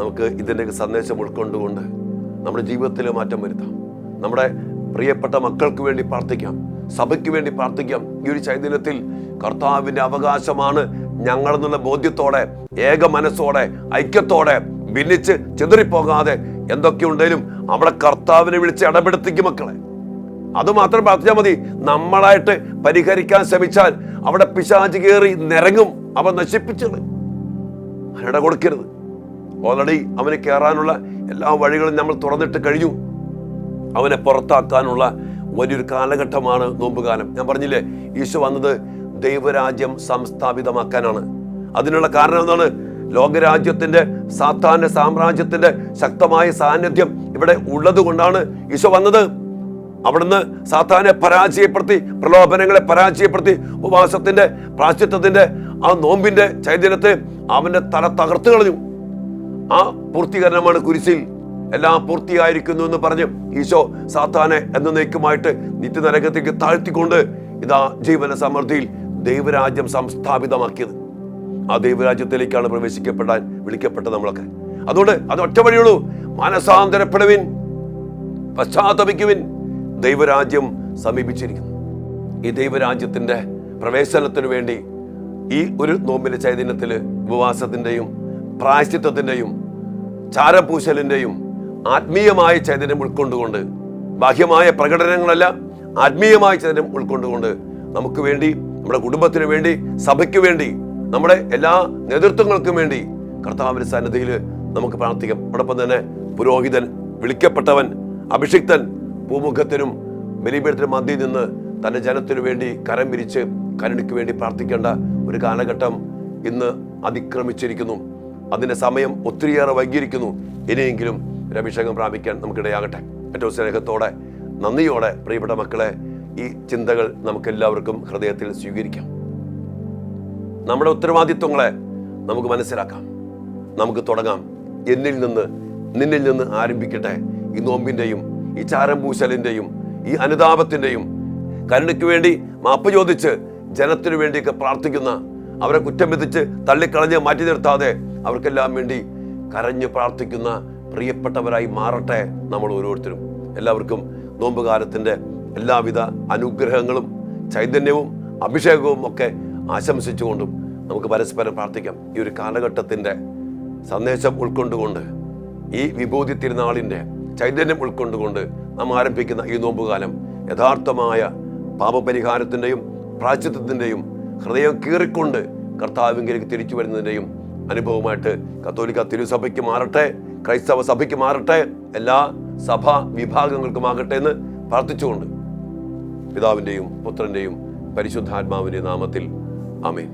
നമുക്ക് ഇതിൻ്റെ സന്ദേശം ഉൾക്കൊണ്ടുകൊണ്ട് നമ്മുടെ ജീവിതത്തിൽ മാറ്റം വരുത്താം. നമ്മുടെ പ്രിയപ്പെട്ട മക്കൾക്ക് വേണ്ടി പ്രാർത്ഥിക്കാം, സഭയ്ക്ക് വേണ്ടി പ്രാർത്ഥിക്കാം. ഈ ഒരു ചൈതന്യത്തിൽ കർത്താവിൻ്റെ അവകാശമാണ് ഞങ്ങളെന്നുള്ള ബോധ്യത്തോടെ, ഏക മനസ്സോടെ, ഐക്യത്തോടെ, ഭിന്നിച്ച് ചിതറിപ്പോകാതെ എന്തൊക്കെയുണ്ടെങ്കിലും അവിടെ കർത്താവിനെ വിളിച്ച് ഇടപെടുത്തിക്കും മക്കളെ. അതുമാത്രം പ്രാർത്ഥിച്ചാൽ മതി. നമ്മളായിട്ട് പരിഹരിക്കാൻ ശ്രമിച്ചാൽ അവിടെ പിശാച് കയറി നിരങ്ങും, അവൻ നശിപ്പിച്ചത്. ഇട കൊടുക്കരുത്. ഓൾറെഡി അവന് കയറാനുള്ള എല്ലാ വഴികളും നമ്മൾ തുറന്നിട്ട് കഴിഞ്ഞു. അവനെ പുറത്താക്കാനുള്ള വലിയൊരു കാലഘട്ടമാണ് നോമ്പുകാലം. ഞാൻ പറഞ്ഞില്ലേ, ഈശോ വന്നത് ദൈവരാജ്യം സംസ്ഥാപിതമാക്കാനാണ്. അതിനുള്ള കാരണം എന്താണ്? ലോകരാജ്യത്തിന്റെ, സാത്താന്റെ സാമ്രാജ്യത്തിന്റെ ശക്തമായ സാന്നിധ്യം ഇവിടെ ഉള്ളത് കൊണ്ടാണ് ഈശോ വന്നത്. അവിടുന്ന് സാത്താനെ പരാജയപ്പെടുത്തി, പ്രലോഭനങ്ങളെ പരാജയപ്പെടുത്തി, ഉപവാസത്തിന്റെ, പ്രാശ്ചിത്വത്തിന്റെ, ആ നോമ്പിന്റെ ചൈതന്യത്തെ അവന്റെ തല തകർത്തു കളഞ്ഞു. ആ പൂർത്തീകരണമാണ് കുരിശിൽ. എല്ലാം പൂർത്തിയായിരിക്കുന്നു എന്ന് പറഞ്ഞ് ഈശോ സാത്താനെ എന്നേക്കുമായിട്ട് നിത്യനരകത്തേക്ക് താഴ്ത്തിക്കൊണ്ട് ഇതാ ജീവന സമൃദ്ധിയിൽ ദൈവരാജ്യം സംസ്ഥാപിതമാക്കിയത്. ആ ദൈവരാജ്യത്തിലേക്കാണ് പ്രവേശിക്കപ്പെടാൻ വിളിക്കപ്പെട്ടത് നമ്മളൊക്കെ. അതുകൊണ്ട് അത് ഒറ്റ വഴിയുള്ളൂ. മാനസാന്തരപ്പെടുവിൻ, പശ്ചാത്തപിക്കുവിൻ. ദൈവരാജ്യം സമീപിച്ചിരിക്കുന്നു. ഈ ദൈവരാജ്യത്തിന്റെ പ്രവേശനത്തിനു വേണ്ടി ഈ ഒരു നോമ്പിന്റെ ചൈതന്യത്തില് ഉപവാസത്തിന്റെയും പ്രായശ്ചിത്തത്തിന്റെയും ചാരപൂശലിന്റെയും ആത്മീയമായ ചൈതന്യം ഉൾക്കൊണ്ടുകൊണ്ട്, ബാഹ്യമായ പ്രകടനങ്ങളല്ല, ആത്മീയമായ ചൈതന്യം ഉൾക്കൊണ്ടുകൊണ്ട് നമുക്ക് വേണ്ടി, നമ്മുടെ കുടുംബത്തിന് വേണ്ടി, സഭയ്ക്ക് വേണ്ടി, നമ്മുടെ എല്ലാ നേതൃത്വങ്ങൾക്കും വേണ്ടി കർത്താവിന്റെ സന്നിധിയിൽ നമുക്ക് പ്രാർത്ഥിക്കാം. അതോടൊപ്പം തന്നെ പുരോഹിതൻ, വിളിക്കപ്പെട്ടവൻ, അഭിഷിക്തൻ പൂമുഖത്തിനും ബലിപീഠത്തിനും മധ്യയിൽ നിന്ന് തന്റെ ജനത്തിനു വേണ്ടി കരം വിരിച്ച് കരുണയ്ക്ക് വേണ്ടി പ്രാർത്ഥിക്കേണ്ട ഒരു കാലഘട്ടം ഇന്ന് അതിക്രമിച്ചിരിക്കുന്നു. അതിന്റെ സമയം ഒത്തിരിയേറെ വൈകിയിരിക്കുന്നു. ഇനിയെങ്കിലും ഒരു അഭിഷേകം പ്രാപിക്കാൻ നമുക്കിടയാകട്ടെ. ഏറ്റവും സ്നേഹത്തോടെ, നന്ദിയോടെ പ്രിയപ്പെട്ട മക്കളെ, ഈ ചിന്തകൾ നമുക്കെല്ലാവർക്കും ഹൃദയത്തിൽ സ്വീകരിക്കാം. നമ്മുടെ ഉത്തരവാദിത്വങ്ങളെ നമുക്ക് മനസ്സിലാക്കാം. നമുക്ക് തുടങ്ങാം. എന്നിൽ നിന്ന്, നിന്നിൽ നിന്ന് ആരംഭിക്കട്ടെ. ഈ നോമ്പിന്റെയും ഈ ചാരം പൂശലിന്റെയും ഈ അനുതാപത്തിന്റെയും, കരുണയ്ക്ക് വേണ്ടി മാപ്പ് ചോദിച്ച് ജനത്തിനു വേണ്ടിയൊക്കെ പ്രാർത്ഥിക്കുന്ന, അവരെ കുറ്റം വിധിച്ച് തള്ളിക്കളഞ്ഞ് മാറ്റി നിർത്താതെ അവർക്കെല്ലാം വേണ്ടി കരഞ്ഞ് പ്രാർത്ഥിക്കുന്ന പ്രിയപ്പെട്ടവരായി മാറട്ടെ നമ്മൾ ഓരോരുത്തരും. എല്ലാവർക്കും നോമ്പുകാലത്തിന്റെ എല്ലാവിധ അനുഗ്രഹങ്ങളും ചൈതന്യവും അഭിഷേകവും ഒക്കെ ആശംസിച്ചുകൊണ്ടും നമുക്ക് പരസ്പരം പ്രാർത്ഥിക്കാം. ഈ ഒരു കാലഘട്ടത്തിന്റെ സന്ദേശം ഉൾക്കൊണ്ടുകൊണ്ട്, ഈ വിഭൂതി തിരുനാളിന്റെ ചൈതന്യം ഉൾക്കൊണ്ടുകൊണ്ട് നാം ആരംഭിക്കുന്ന ഈ നോമ്പുകാലം യഥാർത്ഥമായ പാപപരിഹാരത്തിന്റെയും പ്രായശ്ചിത്തത്തിന്റെയും ഹൃദയം കീറിക്കൊണ്ട് കർത്താവിലേക്ക് തിരിച്ചു വരുന്നതിന്റെയും അനുഭവമായിട്ട് കത്തോലിക്ക തിരുസഭയ്ക്ക് മാറട്ടെ, ക്രൈസ്തവ സഭയ്ക്ക് മാറട്ടെ, എല്ലാ സഭാ വിഭാഗങ്ങൾക്കുമാകട്ടെ എന്ന് പ്രാർത്ഥിച്ചുകൊണ്ട് പിതാവിൻ്റെയും പുത്രൻ്റെയും പരിശുദ്ധാത്മാവിൻ്റെ നാമത്തിൽ ആമേൻ.